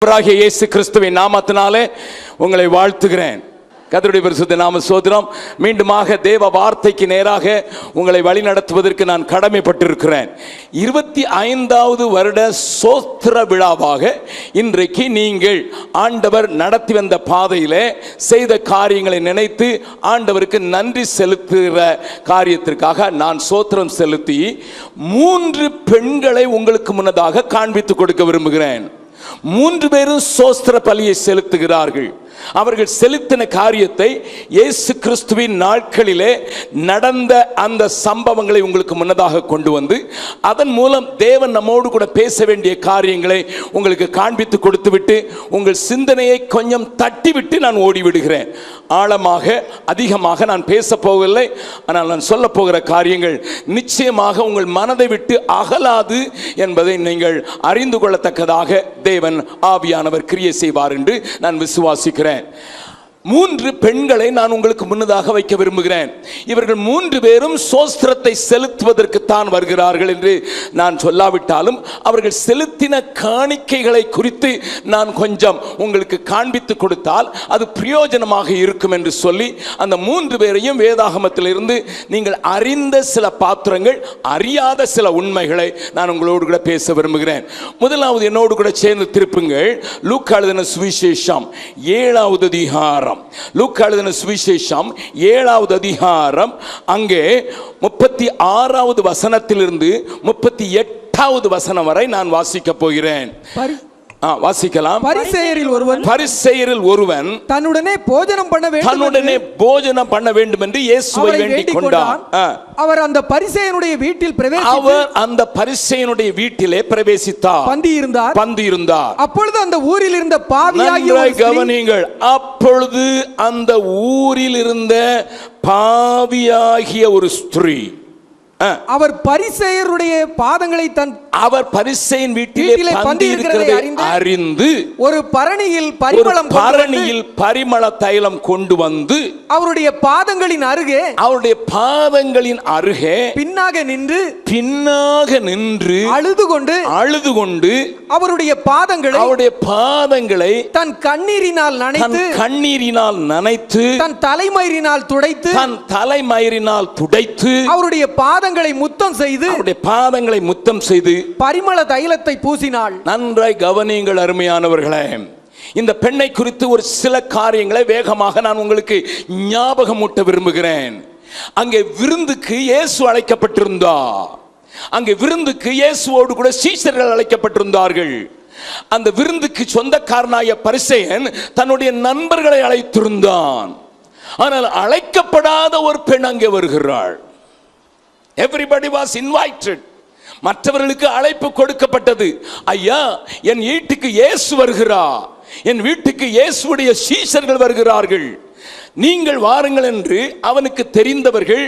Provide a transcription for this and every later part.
இயேசு கிறிஸ்துவின் நாமத்தினாலே உங்களை வாழ்த்துகிறேன். கர்த்தருடைய பரிசுத்த நாம ஸ்தோத்திரம். மீண்டுமாக தேவ வார்த்தைக்கு நேராக உங்களை வழி நடத்துவதற்கு நான் கடமைப்பட்டிருக்கிறேன். 25வது வருட சோத்திர விழாவாக இன்றைக்கு நீங்கள் ஆண்டவர் நடத்தி வந்த பாதையிலே செய்த காரியங்களை நினைத்து ஆண்டவருக்கு நன்றி செலுத்துகிற காரியத்திற்காக நான் சோத்திரம் செலுத்தி 3 பெண்களை உங்களுக்கு முன்னதாக காண்பித்து கொடுக்க விரும்புகிறேன். 3 பேரும் சோஸ்திர பலியை செலுத்துகிறார்கள். அவர்கள் செலுத்தின காரியத்தை இயேசு கிறிஸ்துவின் நாட்களிலே நடந்த அந்த சம்பவங்களை உங்களுக்கு முன்னதாக கொண்டு வந்து அதன் மூலம் தேவன் நம்மோடு கூட பேச வேண்டிய காரியங்களை உங்களுக்கு காண்பித்து கொடுத்து விட்டு உங்கள் சிந்தனையை கொஞ்சம் தட்டிவிட்டு நான் ஓடிவிடுகிறேன். ஆழமாக அதிகமாக நான் பேச போகவில்லை. ஆனால் நான் சொல்ல போகிற காரியங்கள் நிச்சயமாக உங்கள் மனதை விட்டு அகலாது என்பதை நீங்கள் அறிந்து கொள்ளத்தக்கதாக தேவன் ஆவியானவர் கிரியை செய்வார் என்று நான் விசுவாசிக்கிறேன். 3 பெண்களை நான் உங்களுக்கு முன்னதாக வைக்க விரும்புகிறேன். இவர்கள் 3 பேரும் சோஸ்திரத்தை செலுத்துவதற்கு தான் வருகிறார்கள் என்று நான் சொல்லாவிட்டாலும் அவர்கள் செலுத்தின காணிக்கைகளை குறித்து நான் கொஞ்சம் உங்களுக்கு காண்பித்து கொடுத்தால் அது பிரயோஜனமாக இருக்கும் என்று சொல்லி அந்த 3 பேரையும் வேதாகமத்திலிருந்து நீங்கள் அறிந்த சில பாத்திரங்கள், அறியாத சில உண்மைகளை நான் உங்களோடு கூட பேச விரும்புகிறேன். முதலாவது என்னோடு கூட சேர்ந்து திருப்புங்கள். லூக்கா எழுதின சுவிசேஷம் 7வது அதிகாரம். லூக்கா எழுதின சுவிசேஷம் 7வது அதிகாரம் அங்கே 36வது வசனத்திலிருந்து 38வது வசனம் வரை நான் வாசிக்க போகிறேன். வாசிக்கலாம். பரிசேயரில் ஒருவன் தன்னுடனே போஜனம் பண்ண வேண்டும் என்று இயேசுவை வேண்டிக் கொண்டான். அவர் அந்த பரிசேயனுடைய வீட்டிலே பிரவேசித்தார். பந்தி இருந்தார். அப்பொழுது அந்த ஊரில் இருந்த பாவியாகிய ஒரு ஸ்திரீ அவர் பரிசேயருடைய பாதங்களை அவர் பரிசேயன் வீட்டிலே பந்தி இருக்கிறதை அறிந்து ஒரு பரணியில் பரிமள தைலம் கொண்டு வந்து அவருடைய பாதங்களின் அருகே பின்னாக நின்று அழுது கொண்டு அவருடைய பாதங்களை தன் கண்ணீரினால் நனைத்து தன் தலைமயிரினால் துடைத்து அவருடைய பாதங்களை முத்தம் செய்து பரிமள தைலத்தை பூசினாள். நன்றாய் கவனியுங்கள் அருமையானவர்களே. இந்த பெண்ணை குறித்து ஒரு சில காரியங்களை வேகமாக நான் உங்களுக்கு ஞாபகமூட்ட விரும்புகிறேன். அங்கே விருந்துக்கு இயேசு அழைக்கப்பட்டிருந்தார். அங்கே விருந்துக்கு இயேசுவோடு கூட சீஷர்கள் அழைக்கப்பட்டிருந்தார்கள். அந்த விருந்துக்கு சொந்தக்காரனாய பரிசேயன் தன்னுடைய நண்பர்களை அழைத்திருந்தான். ஆனால் அழைக்கப்படாத ஒரு பெண் அங்கே வருகிறாள். Everybody was invited. மற்றவர்களுக்கு அழைப்பு கொடுக்கப்பட்டது. ஐயா, என் வீட்டுக்கு இயேசு வருகிறார், என் வீட்டுக்கு இயேசுவுடைய சீஷர்கள் வருகிறார்கள், நீங்கள் வாருங்கள் என்று அவனுக்கு தெரிந்தவர்கள்,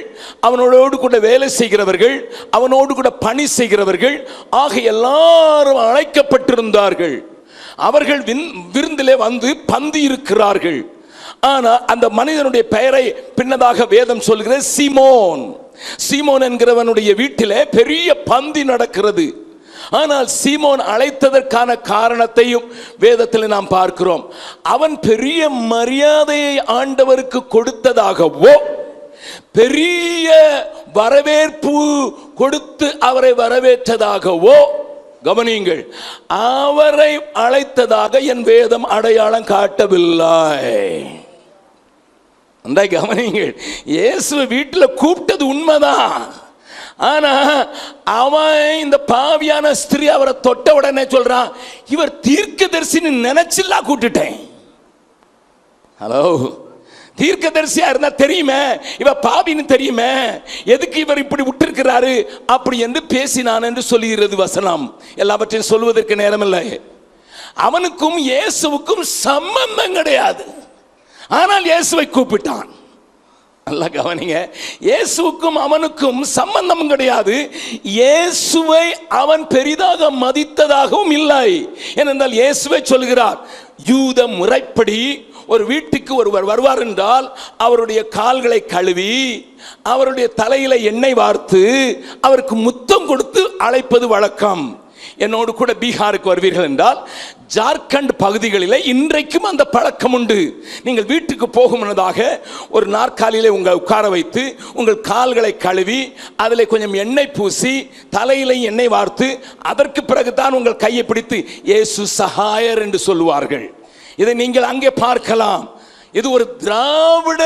அவனோடு கூட வேலை செய்கிறவர்கள், அவனோடு கூட பணி செய்கிறவர்கள் ஆக எல்லாரும் அழைக்கப்பட்டிருந்தார்கள். அவர்கள் விருந்திலே வந்து பந்தி இருக்கிறார்கள். ஆனால் அந்த மனிதனுடைய பெயரை பின்னதாக வேதம் சொல்கிறது சீமோன் என்கிறவனுடைய வீட்டிலே பெரிய பந்தி நடக்கிறது. ஆனால் சீமோன் அழைத்ததற்கான காரணத்தையும் வேதத்தில் நாம் பார்க்கிறோம். அவன் பெரிய மரியாதையை ஆண்டவருக்கு கொடுத்ததாகவோ பெரிய வரவேற்பு கொடுத்து அவரை வரவேற்றதாகவோ கவனியுங்கள், அவரை அழைத்ததாக என் வேதம் அடையாளம் காட்டவில்லை. கவனிங்கள், இயேசு வீட்டில் கூப்பிட்டது உண்மைதான். ஆனா அவன் இந்த பாவியான ஸ்திரீ அவரை தொட்ட உடனே சொல்றான், இவர் தீர்க்கதரிசின்னு நினைச்சில்லா கூட்டுட்டேன். ஹலோ, தீர்க்கதரிசியா இருந்தா தெரியுமே, இவ பாவின்னு தெரியுமே, எதுக்கு இவர் இப்படி விட்டிருக்கிறாரு அப்படி என்று பேசினான் என்று சொல்லுகிறது வசனம். எல்லாவற்றையும் சொல்வதற்கு நேரமில்லை. அவனுக்கும் இயேசுவுக்கும் சம்பந்தம் கிடையாது. ஆனால் இயேசுவை கூப்பிட்டான். நல்லா கவனிங்க, இயேசுவுக்கும் அவனுக்கும் சம்பந்தம் கிடையாது. இயேசுவை அவன் பெரிதாக மதித்ததாகவும் இல்லை. ஏனென்றால் இயேசுவை சொல்கிறார், யூத முறைப்படி ஒரு வீட்டுக்கு ஒருவர் வருவார் என்றால் அவருடைய கால்களை கழுவி அவருடைய தலையில எண்ணெய் வார்த்து அவருக்கு முத்தம் கொடுத்து அழைப்பது வழக்கம். என்னோடு கூட பீகாருக்கு வருவீர்கள் என்றால் ஜார்க்கண்ட் பகுதிகளில் இன்றைக்கும் அந்த பழக்கம் உண்டு. நீங்கள் வீட்டுக்கு போகும் முன்னதாக ஒரு நாற்காலியிலே உங்கள் உட்கார வைத்து உங்கள் கால்களை கழுவி அதில் கொஞ்சம் எண்ணெய் பூசி தலையில எண்ணெய் வார்த்து அதற்கு பிறகுதான் உங்கள் கையை பிடித்து இயேசு சகாயர் என்று சொல்லுவார்கள். இதை நீங்கள் அங்கே பார்க்கலாம். இது ஒரு திராவிட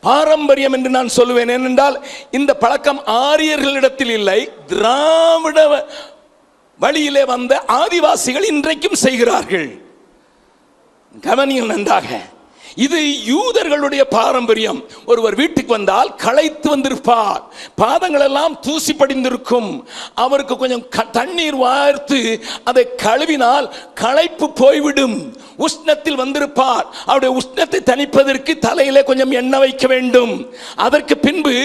பாரம்பரியம் என்று நான் சொல்லுவேன். ஏனென்றால் இந்த பழக்கம் ஆரியர்களிடத்தில் இல்லை, திராவிட வழியிலே வந்த ஆதிவாசிகள் இன்றைக்கும் செய்கிறார்கள். கவனியும் நன்றாக. இது யூதர்களுடைய பாரம்பரியம். ஒருவர் வீட்டுக்கு வந்தால் களைத்து வந்திருப்பார், பாதங்கள் எல்லாம் தூசி படிந்திருக்கும். அவருக்கு கொஞ்சம் தண்ணீர் வார்த்து அதை கழுவினால் களைப்பு போய்விடும். உஷ்ணத்தில் வந்திருப்பார், அவருடைய உஷ்ணத்தை தணிப்பதற்கு தலையிலே கொஞ்சம் எண்ணெய் வைக்க வேண்டும். அதற்கு பின்பு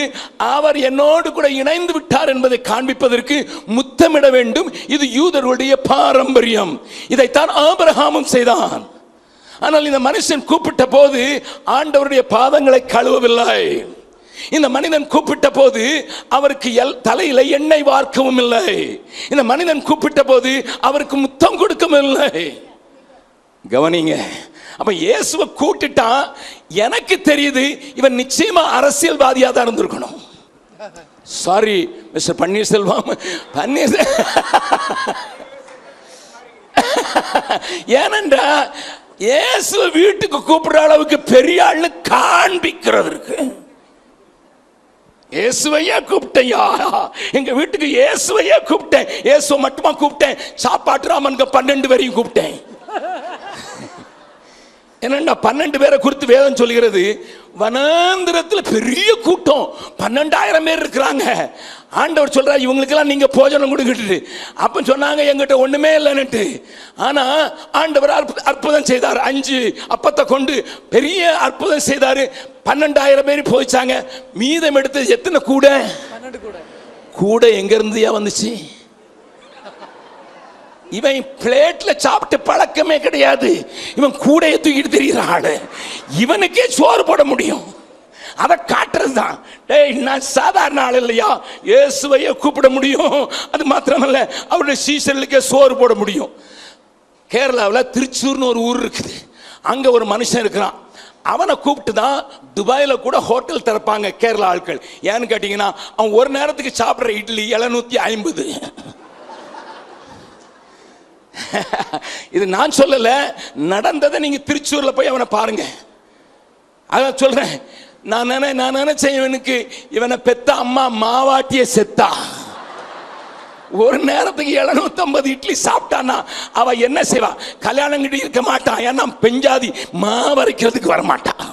அவர் என்னோடு கூட இணைந்து விட்டார் என்பதை காண்பிப்பதற்கு முத்தமிட வேண்டும். இது யூதர்களுடைய பாரம்பரியம். இதைத்தான் ஆபிரகாமும் செய்தான். ஆனால் இந்த மனுஷன் கூப்பிட்ட போது ஆண்டவருடைய பாதங்களை கழுவவில்லை. இந்த மனிதன் கூப்பிட்ட போது அவருக்கு தலையில எண்ணெய் வார்க்கவும் இல்லை. இந்த மனிதன் கூப்பிட்ட போது அவருக்கு முத்தம் கொடுக்கவும் இல்லை. கவனிங்க. அப்ப இயேசுவை கூட்டிட்டா எனக்கு தெரியுது இவன் நிச்சயமா அரசியல்வாதியா தான் இருந்திருக்கணும். சாரி மிஸ்டர் பன்னீர்செல்வம், ஏனென்றா இயேசு வீட்டுக்கு கூப்பிடுற அளவுக்கு பெரிய ஆள்னு காண்பிக்கிறதுக்கு இயேசுவையா கூப்பிட்டையா, எங்க வீட்டுக்கு இயேசுவையா கூப்பிட்டேன். இயேசுவை மட்டுமா கூப்பிட்டேன், சாப்பாட்டு ராமனுக்கு 12 பேரையும் கூப்பிட்டேன். என்னன்னா 12 பேரை குறித்து வேதம் சொல்கிறது. வனாந்திரத்தில் பெரிய கூட்டம், 12,000 பேர் இருக்கிறாங்க. ஆண்டவர் சொல்றாரு இவங்களுக்கெல்லாம் நீங்க போஜனம் கொடுக்கிட்டு. அப்ப சொன்னாங்க எங்கிட்ட ஒண்ணுமே இல்லைன்னுட்டு. ஆனா ஆண்டவர் அற்புதம் செய்தார். 5 அப்பத்தை கொண்டு பெரிய அற்புதம் செய்தாரு. 12,000 பேர் போயிச்சாங்க. மீதம் எடுத்து எத்தனை கூட? 12 கூட எங்க இருந்துயா வந்துச்சு? இவன் பிளேட்ல சாப்பிட்டு பழக்கமே கிடையாது. இவன் கூடையை தூக்கிட்டு தெரிகிற ஆளு. இவனுக்கே சோறு போட முடியும். அதை காட்டுறதுதான். நான் சாதாரண ஆள் இல்லையா, இயேசுவையே கூப்பிட முடியும். அது மாத்திரமல்ல அவருடைய சீசர்களுக்கே சோறு போட முடியும். கேரளாவில் திருச்சூர்னு ஒரு ஊர் இருக்குது. அங்க ஒரு மனுஷன் இருக்கிறான். அவனை கூப்பிட்டு தான் துபாயில கூட ஹோட்டல் திறப்பாங்க கேரளா ஆட்கள். ஏன்னு கேட்டீங்கன்னா அவன் ஒரு நேரத்துக்கு சாப்பிட்ற இட்லி 750. இது நான் சொல்லல, நடந்ததை நீங்க திருச்சூர்ல போய் அவனை பாருங்க. அதான் சொல்றேன். நான் நினைச்சேன் இவனுக்கு இவனை பெத்த அம்மா மாவாட்டிய செத்தா. ஒரு நேரத்துக்கு 750 இட்லி சாப்பிட்டானா அவ என்ன செய்வா? கல்யாணம் கிட்ட இருக்க மாட்டான். ஏன்னா பெஞ்சாதி மாவரைக்கிறதுக்கு வரமாட்டான்.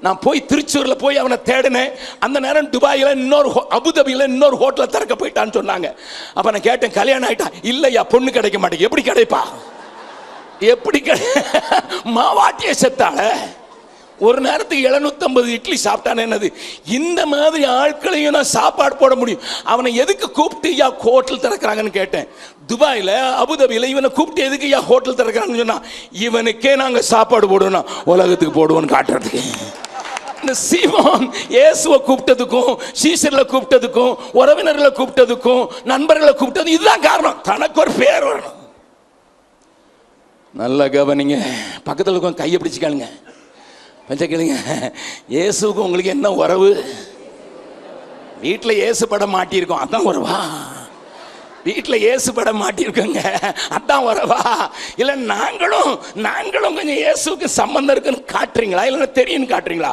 நான் போய் திருச்சூர்ல போய் அவனை தேடினேன். அந்த நேரம் துபாயில அபுதாபியில இன்னொரு ஹோட்டல திறக்க போயிட்டான்னு சொன்னாங்க. அப்ப நான் கேட்டேன் கல்யாணம் ஆயிட்டா? இல்லையா, பொண்ணு கிடைக்க மாட்டேங்க. எப்படி கிடைப்பா? எப்படி மாவாட்டிய செத்தால ஒரு நேரத்துக்கு 750 இட்லி சாப்பிட்டானே. என்னது இந்த மாதிரி ஆட்களையும் நான் சாப்பாடு போட முடியும்? அவனை எதுக்கு கூப்பிட்டு யா ஹோட்டல் திறக்கிறாங்கன்னு கேட்டேன். துபாயில அபுதாபியில இவனை கூப்பிட்டு எதுக்கு யா ஹோட்டல் திறக்கிறாங்கன்னு சொன்னா இவனுக்கே நாங்க சாப்பாடு போடுவோம், உலகத்துக்கு போடுவோம்னு காட்டுறதுக்கு. இந்த சீமோன் இயேசுவை கூப்பிட்டதுக்கும் சீசர்களை கூப்பிட்டதுக்கும் உறவினர்களை கூப்பிட்டதுக்கும் நண்பர்களை கூப்பிட்டது இதுதான் காரணம். தனக்கு ஒரு பேர் வரணும். நல்ல கவனிங்க. பக்கத்தில் இருக்கும் கையை பிடிச்சிக்காளுங்க, கேளுங்க. இயேசுக்கும் உங்களுக்கு என்ன உறவு? வீட்டில் இயேசு படம் மாட்டியிருக்கோம், அதான் உறவா? வீட்டில் இயேசு படம் மாட்டியிருக்கோங்க, அதான் உறவா? இல்லை நாங்களும் கொஞ்சம் இயேசுக்கு சம்பந்தம் இருக்குன்னு காட்டுறீங்களா, இல்லைன்னா தெரியும்னு காட்டுறீங்களா?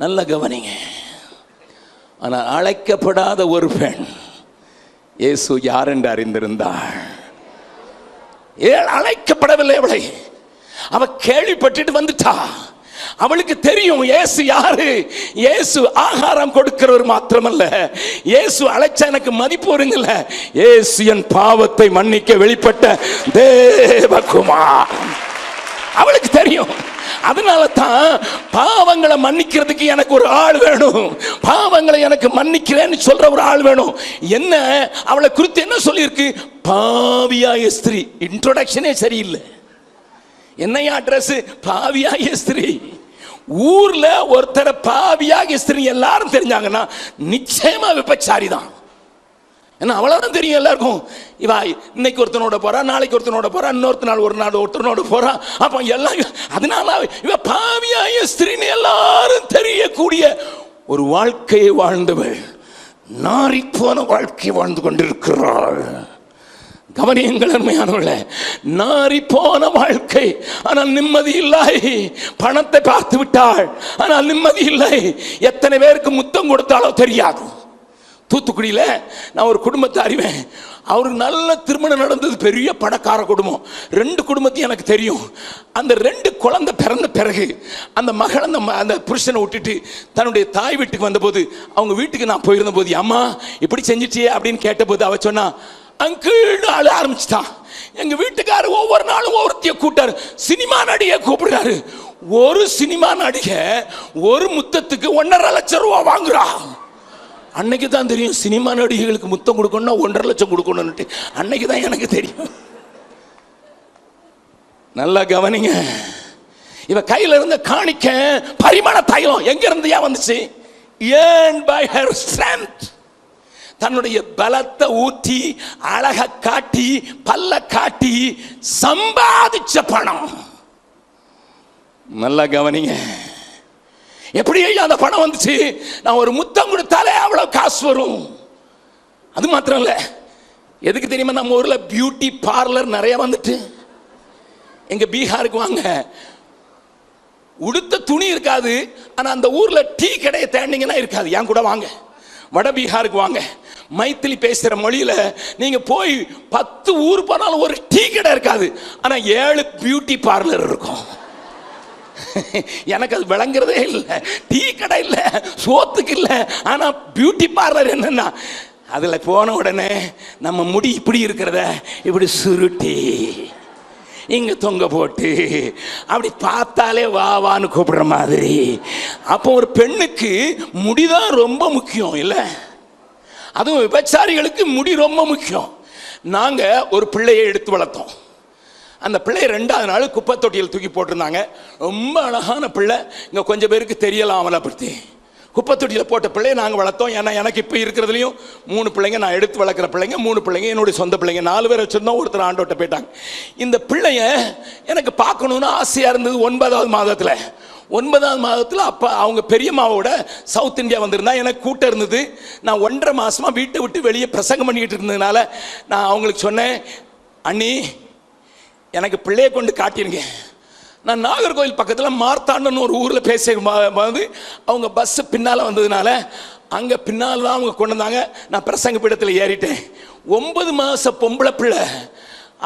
நல்ல கவனிங்க. ஆனால் அழைக்கப்படாத ஒரு பெண் இயேசு யார் என்று அறிந்திருந்தாள். அழைக்கப்படவில்லை அவளை. அவ கேள்விப்பட்டுட்டு வந்துட்டா. அவளுக்கு தெரியும் இயேசு யாரு. இயேசு ஆகாரம் கொடுக்கிறவர் மாத்திரமல்ல, இயேசு அழைச்சா எனக்கு மதிப்பு வருங்கல்ல. இயேசு என் பாவத்தை மன்னிக்க வெளிப்பட்ட தேவகுமார். அவளுக்கு தெரியும். அதனால தான் பாவங்களை மன்னிக்கிறதுக்கு எனக்கு ஒரு ஆள் வேணும், பாவங்களை எனக்கு மன்னிக்கிறேன்னு சொல்ற ஒரு ஆள் வேணும். என்ன அவளை குறித்து என்ன சொல்லியிருக்கு? பாவியாய ஸ்திரீ. இன்ட்ரோடக்ஷனே சரியில்லை. என்னையா அட்ரஸ்? பாவியாகிய ஸ்திரீ. ஊர்ல ஒருத்தரை பாவியாகிய ஸ்திரீ எல்லாரும் தெரிஞ்சாங்கன்னா நிச்சயமா விபச்சாரி தான். ஏன்னா அவ்வளவுதான் தெரியும் எல்லாருக்கும். இவா இன்னைக்கு ஒருத்தனோட போறா, நாளைக்கு ஒருத்தனோட போறா, இன்னொருத்த நாள் ஒரு நாள் ஒருத்தனோட போறா. அப்ப எல்லாம் அதனால இவ பாவியாய ஸ்திரீன்னு எல்லாரும் தெரியக்கூடிய ஒரு வாழ்க்கையை வாழ்ந்தவள் நாரி போன வாழ்க்கை வாழ்ந்து கொண்டிருக்கிறாள். கவனியங்கள் அருமையானவர்களே, நாரி போன வாழ்க்கை, ஆனால் நிம்மதி இல்லை. பணத்தை பார்த்து விட்டாள், ஆனால் நிம்மதி இல்லை. எத்தனை பேருக்கு முத்தம் கொடுத்தாலோ தெரியாது. தூத்துக்குடியில் நான் ஒரு குடும்பத்தை அறிவேன். அவருக்கு நல்ல திருமணம் நடந்தது, பெரிய பணக்கார குடும்பம். 2 குடும்பத்தையும் எனக்கு தெரியும். அந்த 2 குழந்தை பிறந்த பிறகு அந்த மகள் அந்த புருஷனை விட்டுட்டு தன்னுடைய தாய் வீட்டுக்கு வந்தபோது, அவங்க வீட்டுக்கு நான் போயிருந்த போது, அம்மா இப்படி செஞ்சிட்டியே அப்படின்னு கேட்டபோது அவ சொன்னா, அங்கிள் ஆள ஆரம்பிச்சுட்டான். எங்க வீட்டுக்காரர் ஒவ்வொரு நாளும் ஒருத்திய கூட்டாரு, சினிமா நடிகை கூப்பிடுறாரு. ஒரு சினிமா நடிகை ஒரு முத்தத்துக்கு 1.5 லட்சம் ரூபாய் வாங்குறா. அன்னைக்கு தான் தெரியும் சினிமா நடிகைகளுக்கு முத்தம் கொடுக்கணும்னா 1.5 லட்சம் கொடுக்கணும்னு. அன்னைக்கு தான் எனக்கு தெரியும். நல்லா கவனிங்க. இவ கையில இருந்த காணிக்க பரிமாண தைலம் எங்க இருந்து வந்துச்சு? ஏன் பை ஹர் ஸ்ட்ரென்த். தன்னுடைய பலத்தை ஊற்றி அழக காட்டி பல்ல காட்டி சம்பாதிச்ச பணம். நல்லா கவனிங்க. எப்படி அந்த பணம் வந்துச்சு? நான் ஒரு முத்தம் கொடுத்தாலே அவ்வளவு காசு வரும். அது மாத்திரம் இல்ல, எதுக்கு தெரியுமா? நம்ம ஊர்ல பியூட்டி பார்லர் நிறைய வந்துட்டு. எங்க பீகாருக்கு வாங்க, உடுத்த துணி இருக்காது, ஆனா அந்த ஊர்ல டீ கடையை தேடினீங்கன்னா இருக்காது. என் கூட வாங்க, வட பீகாருக்கு வாங்க, மைத்திலி பேசுற மொழியில நீங்க போய் 10 ஊர் போனாலும் ஒரு டீ கடை இருக்காது, ஆனா 7 பியூட்டி பார்லர் இருக்கும். எனக்கு அது விளங்குறதே இல்லை. டீ கடை இல்லை, சோத்துக்கு இல்லை, ஆனா பியூட்டி பார்லர் என்னன்னா அதுல போன உடனே நம்ம முடி இப்படி இருக்கிறத இப்படி சுருட்டி இங்க தொங்க போட்டு அப்படி பார்த்தாலே வா வான்னு கூப்பிடுற மாதிரி. அப்போ ஒரு பெண்ணுக்கு முடிதான் ரொம்ப முக்கியம் இல்ல? அதுவும் விபச்சாரிகளுக்கு முடி ரொம்ப முக்கியம். நாங்க ஒரு பிள்ளையை எடுத்து வளர்த்தோம். அந்த பிள்ளை 2வது நாள் குப்பை தொட்டியில் தூக்கி போட்டிருந்தாங்க. ரொம்ப அழகான பிள்ளை. இங்கே கொஞ்சம் பேருக்கு தெரியலாம் அவளை பற்றி. குப்பை தொட்டியில் போட்ட பிள்ளையை நாங்கள் வளர்த்தோம். ஏன்னா எனக்கு இப்போ இருக்கிறதுலையும் 3 பிள்ளைங்க, நான் எடுத்து வளர்க்குற பிள்ளைங்க 3 பிள்ளைங்க, என்னுடைய சொந்த பிள்ளைங்க. 4 பேர் வச்சுருந்தோம், ஒருத்தர் ஆண்டோட்ட போயிட்டாங்க. இந்த பிள்ளைய எனக்கு பார்க்கணுன்னு ஆசையாக இருந்தது. 9வது மாதத்தில் 9வது மாதத்தில் அப்போ அவங்க பெரியம்மாவோட சவுத் இந்தியா வந்திருந்தா. எனக்கு கூட்டம் இருந்தது. நான் 1.5 மாதமாக வீட்டை விட்டு வெளியே பிரசங்கம் பண்ணிக்கிட்டு இருந்ததுனால நான் அவங்களுக்கு சொன்னேன், அண்ணி எனக்கு பிள்ளையை கொண்டு காட்டிருங்க. நான் நாகர்கோவில் பக்கத்தில் மார்த்தாண்டன்னு ஒரு ஊரில் பேசும்போது அவங்க பஸ்ஸு பின்னால் வந்ததுனால அங்கே பின்னால் தான் அவங்க கொண்டு வந்தாங்க. நான் பிரசங்க பீடத்தில் ஏறிட்டேன். 9 மாத பொம்பளை பிள்ளை.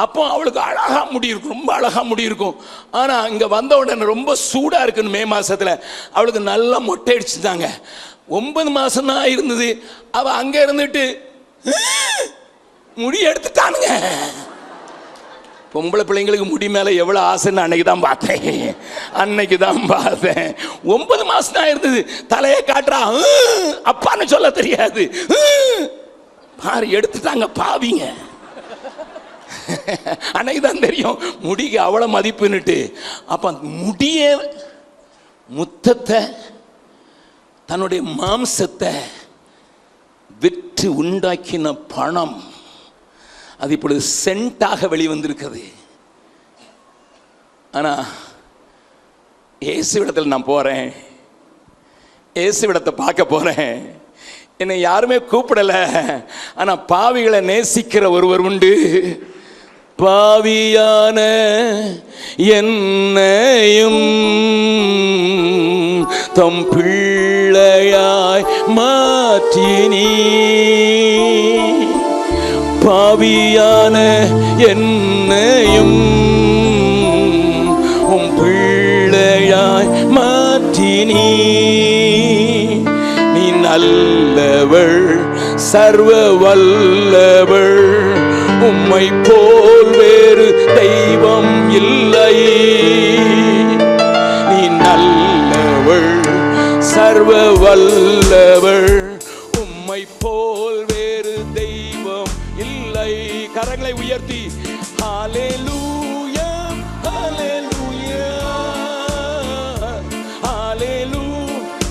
அப்போ அவளுக்கு அழகா முடி இருக்கும், ரொம்ப அழகா முடி இருக்கும். ஆனால் இங்கே வந்த உடனே ரொம்ப சூடாக இருக்குன்னு மே மாதத்தில் அவளுக்கு நல்லா மொட்டை அடிச்சுட்டாங்க. 9 மாதம் தான் இருந்தது. அவள் அங்கே இருந்துட்டு முடி எடுத்துட்டானுங்க. பொம்பளை பிள்ளைங்களுக்கு முடி மேலே எவ்வளோ ஆசைன்னு அன்னைக்கு தான் பார்த்தேன். 9 மாதம் தான் இருந்தது. தலையை காட்டுறா, அப்பான்னு சொல்ல தெரியாது. பாரு எடுத்துட்டாங்க பாவிங்க. அன்னைக்கு தான் தெரியும் முடிக்கு அவ்வளோ மதிப்புன்னுட்டு. அப்போ முடிய முத்தத்தை தன்னுடைய மாம்சத்தை விற்று உண்டாக்கின பணம் அது இப்பொழுது சென்ட்டாக வெளிவந்திருக்கிறது. ஆனால் இயேசுவிடத்தில் நான் போகிறேன், இயேசுவிடத்தை பார்க்க போகிறேன். என்னை யாருமே கூப்பிடலை, ஆனால் பாவிகளை நேசிக்கிற ஒருவர் உண்டு. பாவியான என்னையும் தம் பிள்ளையாய் மாற்றினீ. பாவியான என்னையும் உம் பிள்ளையாய் மாற்றினீ. நீ நல்லவள், சர்வ வல்லவள், உம்மை போல் வேறு தெய்வம் இல்லை. நீ நல்லவள், சர்வ வல்லவள், உம்மை போல் வேறு தெய்வம் இல்லை. கரங்களை உயர்த்தி ஹல்லேலூயா, ஹல்லேலூயா, ஹல்லேலூயா,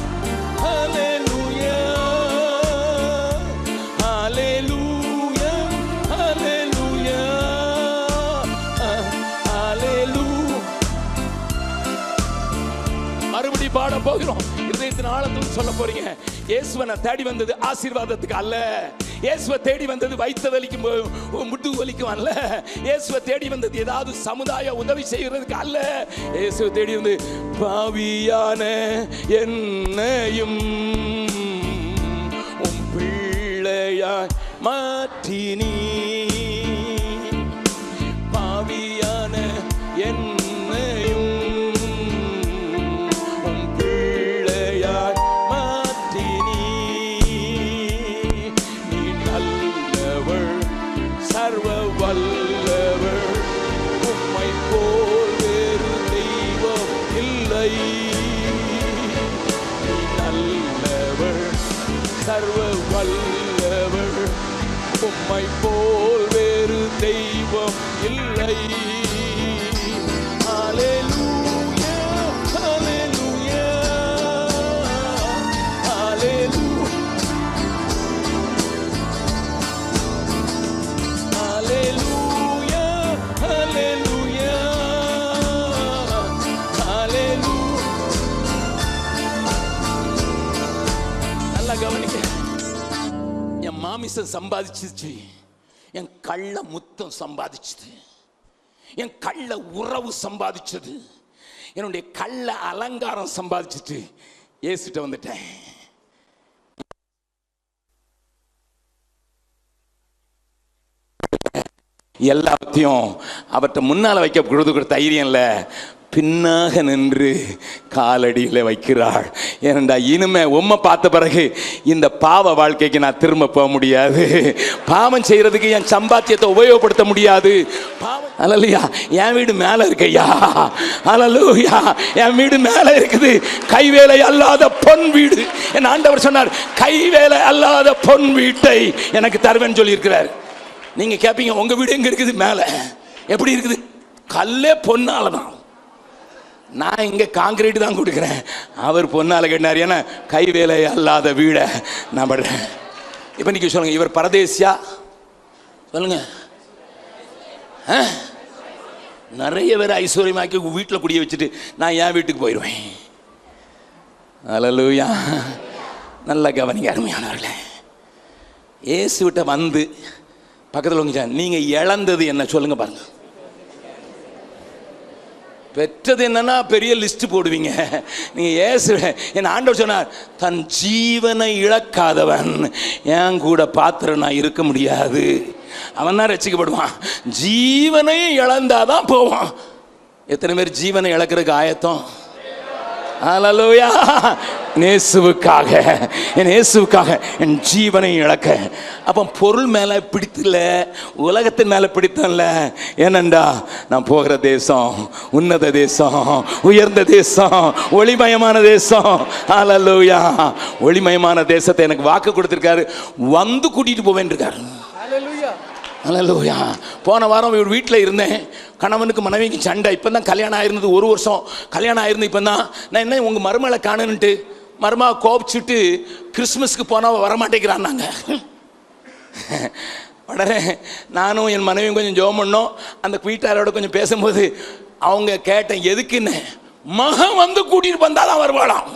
ஹல்லேலூயா, ஹல்லேலூயா, பாட போகிறோம். இதயத்தின் ஆழத்தில் சொல்ல போறீங்க, இயேசுவை நான் தேடி வந்தது ஆசீர்வாதத்துக்கு அல்ல. இயேசுவை தேடி வந்தது வைத்த வலிக்கும் முட்டு வலிக்கும் அல்ல. இயேசுவை தேடி வந்தது ஏதாவது சமுதாய உதவி செய்யறதுக்கு அல்ல. இயேசுவை தேடி வந்து பாவியான என்னையும் உம் பிள்ளையாய் மாற்றினீ. பாவியான என்னையும் உம் பிள்ளையாய் மாற்றினீ. நீ நல்லவள், சர்வ வல்லவள், உம்மை போல் வேறு தெய்வம் இல்லை. நீ நல்லவள், சர்வ வல்லவள், உம்மை போல் வேறு தெய்வம் இல்லை. ஹல்லேலூயா, ஹல்லேலூயா, ஹல்லேலூயா, ஹல்லேலூயா, ஹல்லேலூயா, ஹல்லேலூயா. நல்லா கவனிக்க. என் மாமிசம் சம்பாதிச்சிச்சு, என் கள்ள முத்தம் சம்பாதிச்சது, என் கள்ள உறவு சம்பாதிச்சது, என்னுடைய கள்ள அலங்காரம் சம்பாதிச்சிட்டு இயேசுட்ட வந்துட்டேன். எல்லாத்தையும் அவர்கிட்ட முன்னால வைக்க கொடுக்கிற தைரியம் இல்லை, பின்னாக நின்று காலடியில் வைக்கிறாள். ஏனண்டா இனிமே உம்மை பார்த்த பிறகு இந்த பாவ வாழ்க்கைக்கு நான் திரும்ப போக முடியாது. பாவம் செய்யறதுக்கு என் சம்பாத்தியத்தை உபயோகப்படுத்த முடியாது. அல்லேலூயா, என் வீடு மேல இருக்கையா. அல்லேலூயா, என் வீடு மேல இருக்குது. கைவேலை அல்லாத பொன் வீடு. என் ஆண்டவர் சொன்னார், கைவேலை அல்லாத பொன் வீட்டை எனக்கு தருவேன்னு சொல்லி இருக்கிறார். நீங்க கேட்பீங்க, உங்க வீடு எங்க இருக்குது? மேல. எப்படி இருக்குது? கல்லே பொன்னாலதான். நான் இங்கே காங்கிரீட் தான் கொடுக்குறேன், அவர் பொன்னால கேட்டார். ஏன்னா கை வேலை அல்லாத வீடை நான் படுறேன். இப்போ நீங்க சொல்லுங்க, இவர் பரதேசியா? சொல்லுங்க. நிறைய பேர் ஐஸ்வர்யமாக்கி வீட்டில் குடிய வச்சுட்டு நான் என் வீட்டுக்கு போயிடுவேன். அல்லேலூயா. நல்லா கவனிங்க அருமையானவர்களே. இயேசுவிட்ட வந்து பக்கத்தில் உங்க நீங்க இழந்தது என்ன சொல்லுங்க பாருங்க. பெற்றது என்னன்னா பெரிய லிஸ்ட் போடுவீங்க நீங்க. இயேசு என் ஆண்டவர் சொன்னார், தன் ஜீவனை இழக்காதவன் என் கூட பாத்திரனா இருக்க முடியாது. அவன் தான் ரட்சிக்கப்படுவான். ஜீவனை இழந்தாதான் போவான். எத்தனை பேர் ஜீவனை இழக்கிறதுக்கு ஆயத்தம்? அல்லேலூயா. இயேசுவுக்காக, என் இயேசுவுக்காக என் ஜீவனை இழக்க. அப்போ பொருள் மேலே பிடித்தில்ல, உலகத்தின் மேலே பிடித்தல்ல. ஏனண்டா நான் போகிற தேசம் உன்னத தேசம், உயர்ந்த தேசம், ஒளிமயமான தேசம். அல்லேலூயா. ஒளிமயமான தேசத்தை எனக்கு வாக்கு கொடுத்திருக்காரு, வந்து கூட்டிட்டு போவேன் இருக்காரு. அல்லேலூயா. போன வாரம் இவர் வீட்டில் இருந்தேன். கணவனுக்கு மனைவிக்கு சண்டை. இப்போ தான் கல்யாணம் ஆயிருந்தது, 1 வருஷம் கல்யாணம் ஆயிருந்து. இப்போ தான் நான் என்ன உங்கள் மருமகளை காணுன்ட்டு மருமா கோபிச்சுட்டு கிறிஸ்மஸ்க்கு போனால் வரமாட்டேங்கிறான். நாங்கள் உடனே நானும் என் மனைவியும் கொஞ்சம் ஜெபம் பண்ணோம். அந்த வீட்டாரோட கொஞ்சம் பேசும்போது அவங்க கேட்டேன், எதுக்குன்னு. மகன் வந்து கூட்டிகிட்டு வந்தால் தான் வருவாளாம்.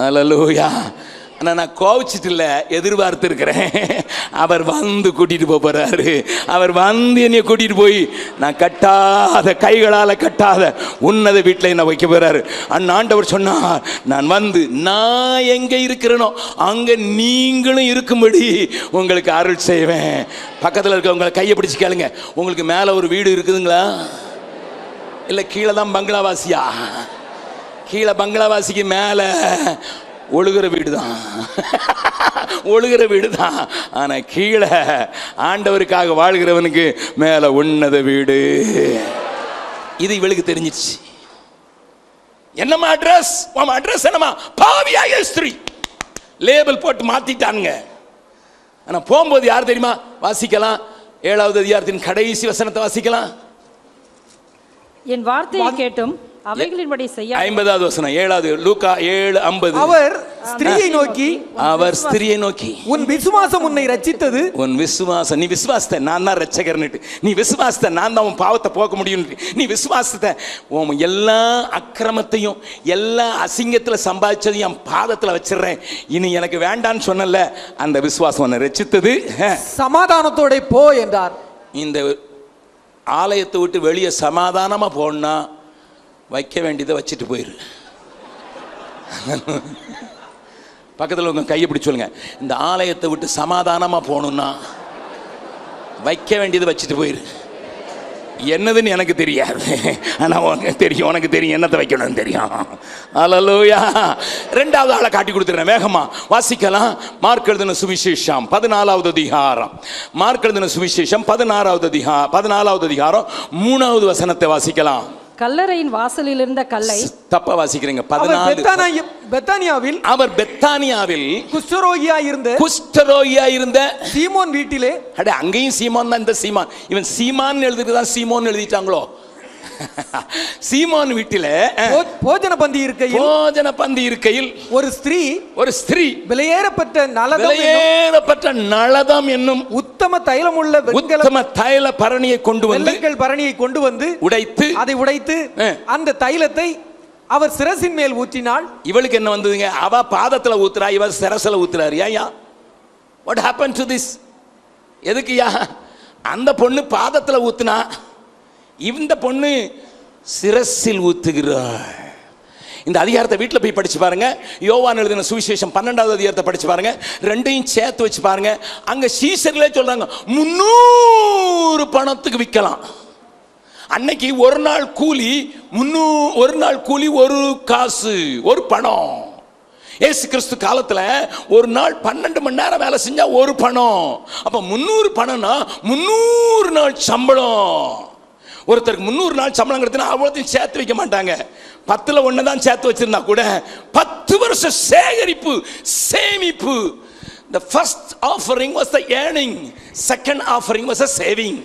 அல்லேலூயா. ஆனால் நான் கோவிச்சிட்டு இல்லை, எதிர்பார்த்து இருக்கிறேன். அவர் வந்து கூட்டிட்டு போறாரு. அவர் வந்து என்னைய கூட்டிட்டு போய் நான் கட்டாத, கைகளால் கட்டாத உன்னத வீட்டில் என்ன வைக்க போறாரு. ஆண்டவர் சொன்னார், நான் வந்து நான் எங்க இருக்கிறேனோ அங்க நீங்களும் இருக்கும்படி உங்களுக்கு அருள் செய்வேன். பக்கத்தில் இருக்கவங்களை கையை பிடிச்சு கேளுங்க, உங்களுக்கு மேலே ஒரு வீடு இருக்குதுங்களா? இல்லை கீழே தான் பங்களாவாசியா? கீழே பங்களாவாசிக்கு மேலே ஒழுகிற வீடு தான், ஒழுகிற வீடு தான். ஆனா கீழே ஆண்டவருக்காக வாழ்கிறவனுக்கு மேல உன்னத வீடு. இது இவளுக்கு தெரிஞ்சிச்சு. என்னம்மா அட்ரஸ்? அட்ரஸ் என்னம்மா? பாவியாக ஸ்திரீ. லேபிள் போட்டு மாத்திட்டானுங்க. ஆனா போகும்போது யார் தெரியுமா? வாசிக்கலாம், 7வது அதிகாரத்தின் கடைசி வசனத்தை வாசிக்கலாம். என் வார்த்தையை கேட்டும் அவைகளின்படி செய்ய. 50வது வசனம் 7வது லூக்கா 7:50. அவர் ஸ்திரீயை நோக்கி உன் விசுவாசம் உன்னை ரட்சித்தது. உன் விசுவாசம், நீ விசுவாசத்தை நான் தான் ரட்சகர்னுட்டு, நீ விசுவாசத்தை நான் தான் உன் பாவத்தை போக்க முடியும், நீ விசுவாசத்தை உன் எல்லா அக்கிரமத்தையும் எல்லா அசிங்கத்தில் சம்பாதிச்சதையும் என் பாதத்தில் வச்சிடுறேன், இனி எனக்கு வேண்டான்னு சொன்னல, அந்த விசுவாசம் உன்னை ரட்சித்தது, சமாதானத்தோட போ என்றார். இந்த ஆலயத்தை விட்டு வெளியே சமாதானமா போனா வைக்க வேண்டியதை வச்சுட்டு போயிரு. பக்கத்தில் உங்க கையை பிடிச்சு சொல்லுங்க, இந்த ஆலயத்தை விட்டு சமாதானமா போகணும்னா வைக்க வேண்டியதை வச்சுட்டு போயிரு. என்னதுன்னு எனக்கு தெரியாது, ஆனா உனக்கு தெரியும் என்னத்தை வைக்கணும்னு தெரியும். அல்லேலூயா. 2வது ஆளை காட்டி கொடுத்துறேன், வேகமா வாசிக்கலாம். மார்க் எழுதின சுவிசேஷம் 14வது அதிகாரம், மார்க் எழுதின சுவிசேஷம் 14வது அதிகாரம் 3வது வசனத்தை வாசிக்கலாம். கல்லறையின் வாசலில் இருந்த கல்லை. தப்பா வாசிக்கிறீங்க. பெத்தானியாவில் அவர் பெத்தானியாவில் குஷ்டரோகியா இருந்த சீமோன் வீட்டிலே. அங்கேயும் சீமோன் தான். இந்த சீமான், இவன் சீமான் எழுதிட்டு தான் சீமோன் எழுதிட்டாங்களோ. சீமோன் வீட்டில போஜன பந்தி இருக்கையில் ஒரு ஸ்திரீ விலையேறப்பட்ட நளதம் என்னும் உத்தம தைல பரணியை கொண்டு வந்து உடைத்து அந்த தைலத்தை அவர் சிரசின் மேல் ஊற்றினாள். இவளுக்கு என்ன வந்ததுங்க? அவ பாதத்துல ஊத்துறா, இவர் சிரசுல ஊத்துறாரு. ஏயா, what happened to this? எதுக்குயா? அந்த பொண்ணு பாதத்துல ஊத்துனா, இந்த பொண்ணு சிரசில் ஊத்துகிறாள். இந்த அதிகாரத்தை வீட்டில் போய் படிச்சு பாருங்க. யோவான் எழுதின சுவிசேஷம் 12வது அதிகாரத்தை படிச்சு பாருங்க. ரெண்டையும் சேர்த்து வச்சு பாருங்க. அங்க சீசர்களே சொல்றாங்க 300 பணத்துக்கு விற்கலாம். அன்னைக்கு ஒரு நாள் கூலி 1 காசு, 1 பணம். ஏசு கிறிஸ்து காலத்துல ஒரு நாள் 12 மணி நேரம் வேலை செஞ்சா 1 பணம். அப்ப 300 பணம்னா 300 நாள் சம்பளம். ஒருத்தருக்கு 300 நாள் சம்பளம் கிடைத்தா அவ்வளோத்தையும் சேர்த்து வைக்க மாட்டாங்க. 10ல் 1 தான் சேர்த்து வச்சிருந்தா கூட 10 வருஷம் சேமிப்பு. The first offering was the earning, second offering was a saving.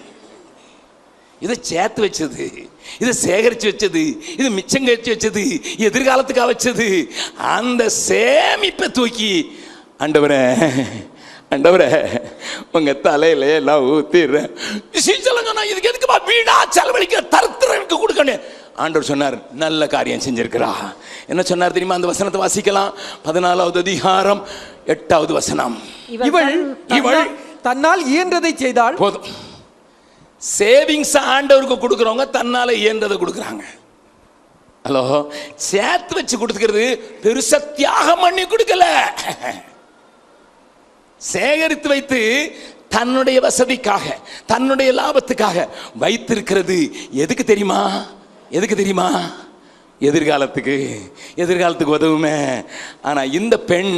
இதை சேர்த்து வச்சது, இதை சேகரித்து வச்சது, இது மிச்சம் கழிச்சு வச்சது, எதிர்காலத்துக்காக வச்சது. அந்த சேமிப்பை தூக்கி ஆண்டவரே உங்க தலையில நான் ஊத்திடுறேன். இதுக்கு எதுக்கு வீணா செலவழிக்க தருத்திரனுக்கு கொடுக்கணும். ஆண்டவர் சொன்னார், நல்ல காரியம் செஞ்சிருக்கிறா. என்ன சொன்னார் தெரியுமா? அந்த வசனத்தை வாசிக்கலாம். 14வது அதிகாரம் 8வது வசனம். இவள் தன்னால் இயன்றதை செய்தால் போதும். சேவிங்ஸ் ஆண்டவருக்கு கொடுக்கிறவங்க தன்னால இயன்றதை கொடுக்குறாங்க. ஹலோ, சேர்த்து வச்சு கொடுக்கிறது பெருசா தியாகம் பண்ணி கொடுக்கல, சேகரித்து வைத்து தன்னுடைய வசதிக்காக தன்னுடைய லாபத்துக்காக வைத்திருக்கிறது. எதுக்கு தெரியுமா? எதிர்காலத்துக்கு உதவுமே. ஆனா இந்த பெண்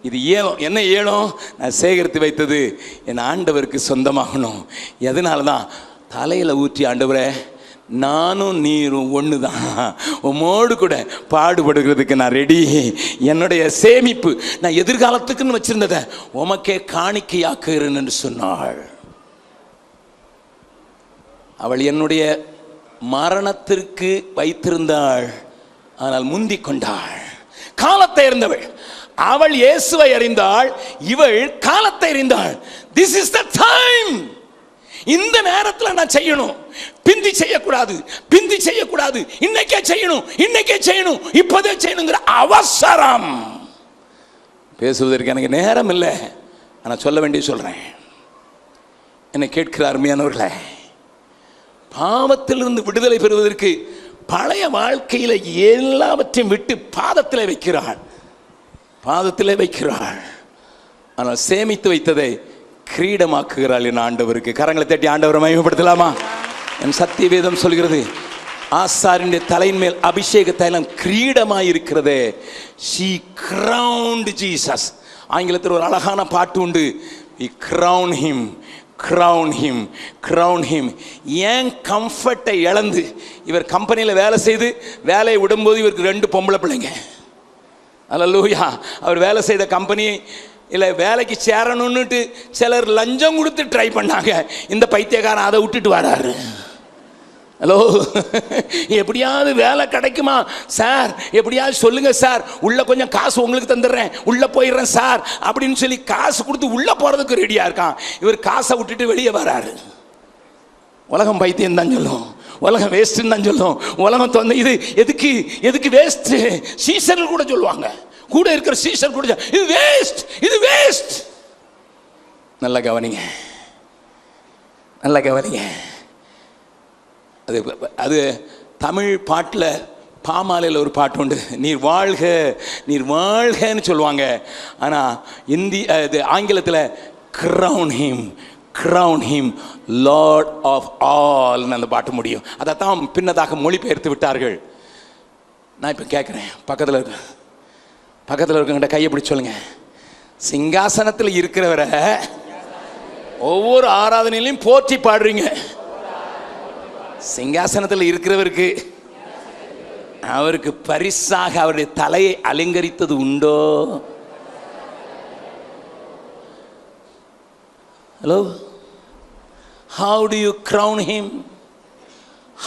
இது என்ன ஏழும்? நான் சேகரித்து வைத்தது என் ஆண்டவருக்கு சொந்தமாகணும். எதனால தான் தலையில ஊற்றி, ஆண்டவரே நானும் நீரும் ஒண்ணுதான், உம்மோடு கூட பாடுபடுகிறதுக்கு நான் ரெடி. என்னுடைய சேமிப்பு நான் எதிர்காலத்துக்குன்னு வச்சிருந்ததை உமக்கே காணிக்கையாக்குகிறேன் என்று சொன்னாள். அவள் என்னுடைய மரணத்திற்கு வைத்திருந்தாள், ஆனால் முந்திக் கொண்டாள். காலத்தை அறிந்தவள். அவள் இயேசுவை அறிந்தாள், இவள் காலத்தை அறிந்தாள். This is the time. இந்த நேரத்தில் நான் செய்யணும், பிந்தி செய்யக்கூடாது, இன்னைக்கே செய்யணும், இப்போதே செய்யணுங்கிற அவசரம். பேசுவதற்கு எனக்கு நேரம் இல்லை, ஆனால் சொல்ல வேண்டிய சொல்றேன். என்னை கேட்கிற அருமையானவர்களே, பாவத்திலிருந்து விடுதலை பெறுவதற்கு பழைய வாழ்க்கையில எல்லாவற்றையும் விட்டு பாதத்திலே வைக்கிறாள். ஆனால் சேமித்து வைத்ததை கிரீடமாக்குகிறாள் என் ஆண்டவருக்கு. கரங்களை தட்டி ஆண்டவரை மகிமைப்படுத்தலாமா? என் சத்திய வேதம் சொல்கிறது, ஆசாரின் தலையின் மேல் அபிஷேக தைலம் கிரீடமாயிருக்கிறதே. She crowned Jesus. ஆங்கிலத்தில் ஒரு அழகான பாட்டு உண்டு, We crown him. ஏன் கம்ஃபர்ட்டை இழந்து இவர் கம்பெனியில் வேலை செய்து வேலையை விடும்போது இவருக்கு 2 பொம்பளை பிள்ளைங்க. அல்லேலூயா. அவர் வேலை செய்த கம்பெனி இல்லை, வேலைக்கு சேரணும்னுட்டு சிலர் லஞ்சம் கொடுத்து ட்ரை பண்ணாங்க. இந்த பைத்தியக்காரன் அதை விட்டுட்டு வராரு. ஹலோ, எப்படியாவது வேலை கிடைக்குமா சார், எப்படியாவது சொல்லுங்க சார், உள்ள கொஞ்சம் காசு உங்களுக்கு தந்துடுறேன், உள்ள போயிடுறேன் சார் அப்படின்னு சொல்லி காசு கொடுத்து உள்ள போறதுக்கு ரெடியா இருக்கான். இவர் காசை விட்டுட்டு வெளியே வராரு. உலகம் பைத்தியம் தான் சொல்லும், உலகம் வேஸ்ட்ன்னு தான் சொல்லும், உலகம் இது எதுக்கு எதுக்கு வேஸ்ட். சீசர்கள் கூட சொல்லுவாங்க, கூட இருக்கிற சீசர் கூட இது வேஸ்ட், இது வேஸ்ட். நல்லா கவனிங்க, நல்லா கவனிங்க. அது தமிழ் பாட்டில் பாமாலையில் ஒரு பாட்டு உண்டு, நீர் வாழ்க நீர் வாழ்கன்னு சொல்லுவாங்க. ஆனால் ஆங்கிலத்தில் crown him Lord of all அந்த பாட்டு முடியும். அதைத்தான் பின்னதாக மொழிபெயர்த்து விட்டார்கள். நான் இப்போ கேட்குறேன், பக்கத்தில் இருக்கவங்கிட்ட கையை பிடிச்சி சொல்லுங்க, சிங்காசனத்தில் இருக்கிறவரை ஒவ்வொரு ஆராதனையிலையும் போற்றி பாடுறீங்க. சிங்காசனத்தில் இருக்கிறவருக்கு அவருக்கு பரிசாக அவருடைய தலையை அலங்கரித்தது உண்டோ? Hello, how do you crown him?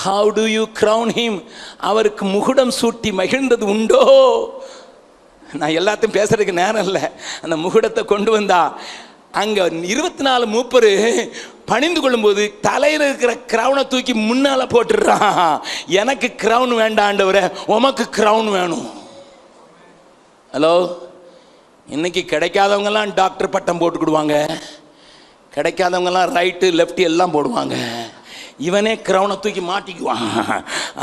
How do you crown him? அவருக்கு முகுடம் சூட்டி மகிழ்ந்தது உண்டோ? நான் எல்லாத்தையும் பேசுறதுக்கு நேரம் இல்லை. அந்த முகுடத்தை கொண்டு வந்தா அங்க 24 மூப்பரு பணிந்து கொள்ளும்போது தலையில் இருக்கிற கிரவுனை தூக்கி முன்னால போட்டுடுறான். எனக்கு கிரவுன் வேண்டாம் ஆண்டவரே, உமக்கு கிரவுன் வேணும். ஹலோ, இன்னைக்கு கிடைக்காதவங்கெல்லாம் டாக்டர் பட்டம் போட்டுக்கிடுவாங்க, கிடைக்காதவங்கெல்லாம் ரைட்டு லெஃப்ட் எல்லாம் போடுவாங்க. இவனே கிரவுனை தூக்கி மாட்டிக்குவான்.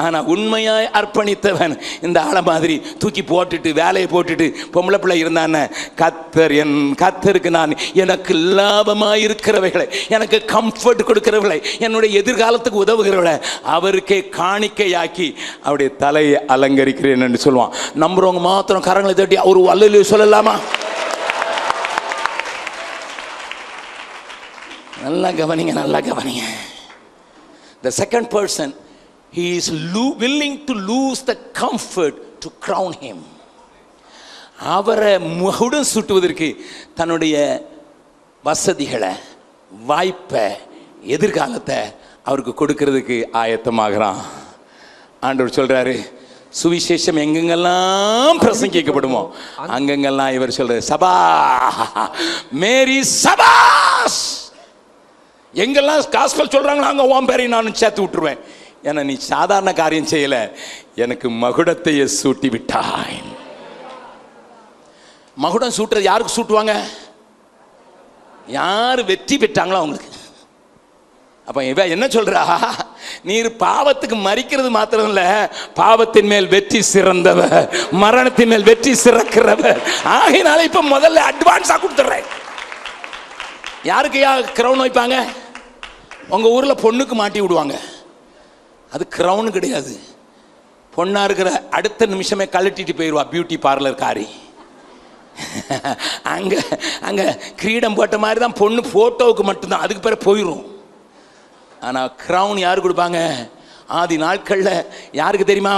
ஆனால் உண்மையாய் அர்ப்பணித்தவன் இந்த ஆளை மாதிரி தூக்கி போட்டுட்டு வேலையை போட்டுட்டு பொம்பளை பிள்ளை இருந்தானே, கர்த்தருக்கு நான் எனக்கு லாபமாக இருக்கிறவைகளை, எனக்கு கம்ஃபர்ட் கொடுக்கிறவர்களை, என்னுடைய எதிர்காலத்துக்கு உதவுகிறவர்களை அவருக்கே காணிக்கையாக்கி அவருடைய தலையை அலங்கரிக்கிறேன் என்று சொல்லுவான். நம்புறவங்க மாத்திரம் கரங்களை தட்டி ஒரு அல்லேலூயா சொல்லலாமா? நல்லா கவனிங்க, நல்லா கவனிங்க. The second person, he is willing to lose the comfort to crown him. அவரை முகுடம் சூட்டுவதற்கு தன்னுடைய வசதிகளை, வாய்ப்பை, எதிர்காலத்தை அவருக்கு கொடுக்கிறதுக்கு ஆயத்தமாகறான். ஆண்டவர் சொல்றாரு, சுவிசேஷம் எங்கெங்கெல்லாம் பிரசங்கிக்கப்படுமோ அங்கெங்கெல்லாம் இவர் சொல்றாரு, சபா மேரி சபாஸ். எங்கெல்லாம் காஸ்பல் சொல்றாங்களோ அங்கே உன் பேரை நான் சேர்த்து விட்டுருவேன். ஏன்னா நீ சாதாரண காரியம் செய்யல, எனக்கு மகுடத்தையே சூட்டி விட்டாய். மகுடம் சூட்டுறது யாருக்கு சூட்டுவாங்க? யார் வெற்றி பெற்றாங்களோ அவங்களுக்கு. அப்ப இவ என்ன சொல்றா, நீர் பாவத்துக்கு மரிக்கிறது மாத்திரம் இல்ல, பாவத்தின் மேல் வெற்றி சிறந்தவர், மரணத்தின் மேல் வெற்றி சிறக்கிறவர். ஆகினால இப்ப முதல்ல அட்வான்ஸா கொடுத்துறேன். யாருக்கு கிரவுன் வைப்பாங்க? உங்க ஊர்ல பொண்ணுக்கு மாட்டி விடுவாங்க. அது கிரவுன் கிடையாது. பொண்ணா இருக்கிற அடுத்த நிமிஷமே கழட்டிட்டு போயிடுவா பியூட்டி பார்லர் காரி. அங்க அங்க கிரீடம் போட்ட மாதிரி தான் பொண்ணு போட்டோவுக்கு மட்டும்தான், அதுக்கு பிறகு போயிடும். ஆனா கிரவுன் யாரு கொடுப்பாங்க? ஆதி நாட்கள்ல யாருக்கு தெரியுமா?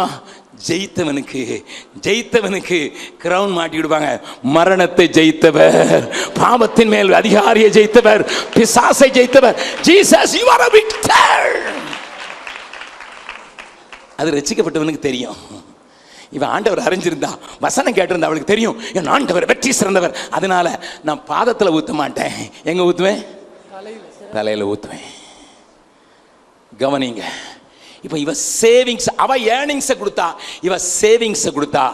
ஜெயித்தவனுக்கு கிரவுன் மாட்டி விடுவாங்க. மரணத்தை ஜெயித்தவர், பாவத்தின் மேல் அதிகாரியை ஜெயித்தவர், பிசாசை ஜெயித்தவர். Jesus, you are a victor. அது ரட்சிக்கப்பட்டவனுக்கு தெரியும். இவன் ஆண்டவர் அறிஞ்சிருந்தா, வசனம் கேட்டிருந்தா அவளுக்கு தெரியும், என் ஆண்டவர் வெற்றி சிறந்தவர். அதனால நான் பாதத்தில் ஊற்ற மாட்டேன். எங்க ஊத்துவேன்? தலையில ஊத்துவேன். கவனிங்க. இப்போ இவ சேவிங்ஸ், அவ ஏர்னிங்ஸை கொடுத்தா, இவ சேவிங்ஸை கொடுத்தா.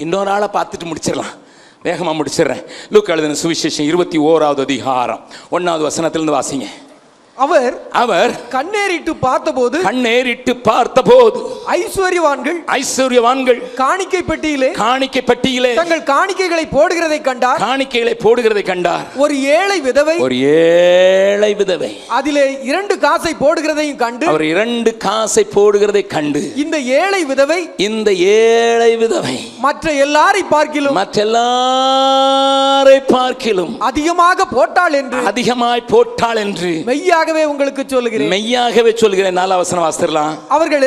இன்னொரு ஆளை பார்த்துட்டு முடிச்சிடலாம், வேகமாக முடிச்சிடுறேன். லூக்கா எழுதின சுவிசேஷம் 21வது அதிகாரம் 1வது வசனத்திலிருந்து வாசிங்க. அவர் கண்ணேறிட்டு பார்த்தபோது ஐஸ்வர்யவான்கள் காணிக்கை பெட்டியிலே தங்கள் காணிக்கைகளை போடுகிறதை கண்டார். ஒரு ஏழை விதவை அதிலே 2 காசை போடுகிறதையும் கண்டு, அவர் 2 காசை போடுகிறதை கண்டு, இந்த ஏழை விதவை மற்ற எல்லாரை பார்க்கிலும் அதிகமாக போட்டாள் என்று மெய்யாகவே உங்களுக்கு சொல்லுகிறேன். 4வது வசனம் வாசிக்கலாம். அவர்கள்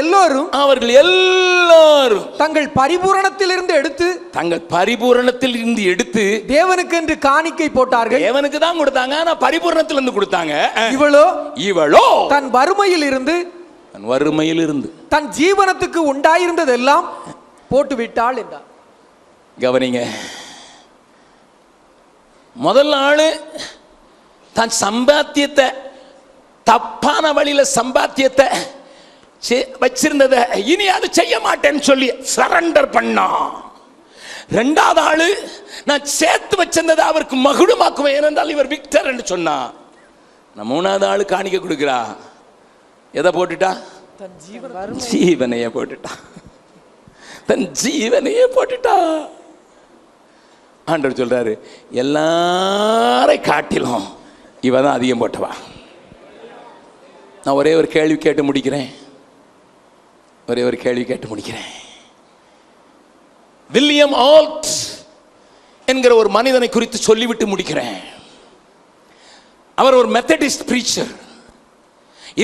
எல்லோரும் தங்கள் பரிபூரணத்திலிருந்து எடுத்து தேவனுக்கு என்று காணிக்கை போட்டார்கள். தேவனுக்கு தான் கொடுத்தாங்க, ஆனா பரிபூரணத்திலிருந்து கொடுத்தாங்க. இவளோ தன் வறுமையில் இருந்து தன் வறுமையில் இருந்து தன் ஜீவனத்துக்கு உண்டாயிருந்ததெல்லாம் போட்டு விட்டாள் என்றார். கவனிங்க, முதல் ஆளு தன் சம்பாத்தியத்தை தப்பான வழியில சம்பாத்தியத்தை வச்சிருந்ததை இனி அது செய்ய மாட்டேன்னு சொல்லி சரண்டர் பண்ணா. ரெண்டாவது ஆளு நான் சேர்த்து வச்சிருந்ததை அவருக்கு மகுடமாக்குவேன் ஏனென்றால் இவர் விக்டர் என்று சொன்னா. நான் மூணாவது ஆளு காணிக்க கொடுக்கிறா. எதை போட்டுட்டா? ஜீவனையே போட்டுட்டா. தன் ஜீவனையே போட்டுட்டா. ஆண்டவர் சொல்றாரு, எல்லாரை காட்டிலும் இவ தான் அதிகம் போட்டவா. நான் ஒரே ஒரு கேள்வி கேட்டு முடிக்கிறேன். வில்லியம் ஆல்ட் என்கிற ஒரு மனிதனை குறித்து சொல்லிவிட்டு முடிக்கிறேன். அவர் ஒரு மெத்தடிஸ்ட் பிரீச்சர்.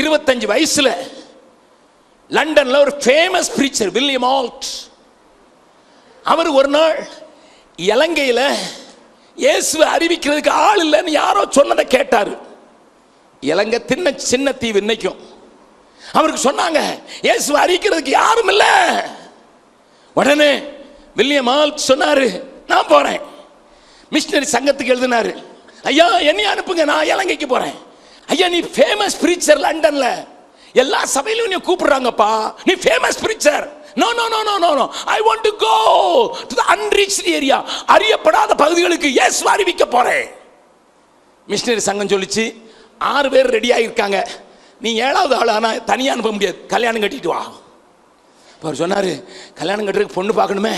25 வயசுல லண்டன்ல ஒரு ஃபேமஸ் பிரீச்சர் வில்லியம் ஆல்ட். அவர் ஒரு நாள் இலங்கையில இயேசுவை அறிவிக்கிறதுக்கு ஆள் இல்லைன்னு யாரோ சொன்னதை கேட்டாரு. இலங்கை சின்ன தீவு இன்னைக்கும். அவருக்கு சொன்னாங்க இயேசுவை அறிவிக்கிறதுக்கு யாரும் இல்ல. உடனே வில்லியம் ஆல்ட் சொன்னாரு, நான் போறேன். மிஷனரி சங்கத்துக்கு எழுதினாரு, ஐயா என்னை அனுப்புங்க, நான் இலங்கைக்கு போறேன். ஐயா நீ ஃபேமஸ் பிரீச்சர், லண்டன்ல எல்லா சபையிலும் நீ கூப்பிடுறாங்கப்பா, நீ famous preacher. No, no, no, no, no, no. I want to go to the unreached area. அறியப்படாத பகுதிகளுக்கு இயேசு அறிவிக்க போறேன். மிஷனரி சங்கம் சொல்லிச்சு, 6 பேர் ரெடியா இருக்காங்க, நீ 7வது ஆள், ஆனா தனியா அனுப்ப முடியாது, கல்யாணம் கட்டிட்டு வா. அவர் சொன்னாரு, கல்யாணம் கட்டுறதுக்கு பொண்ணு பார்க்கணுமே.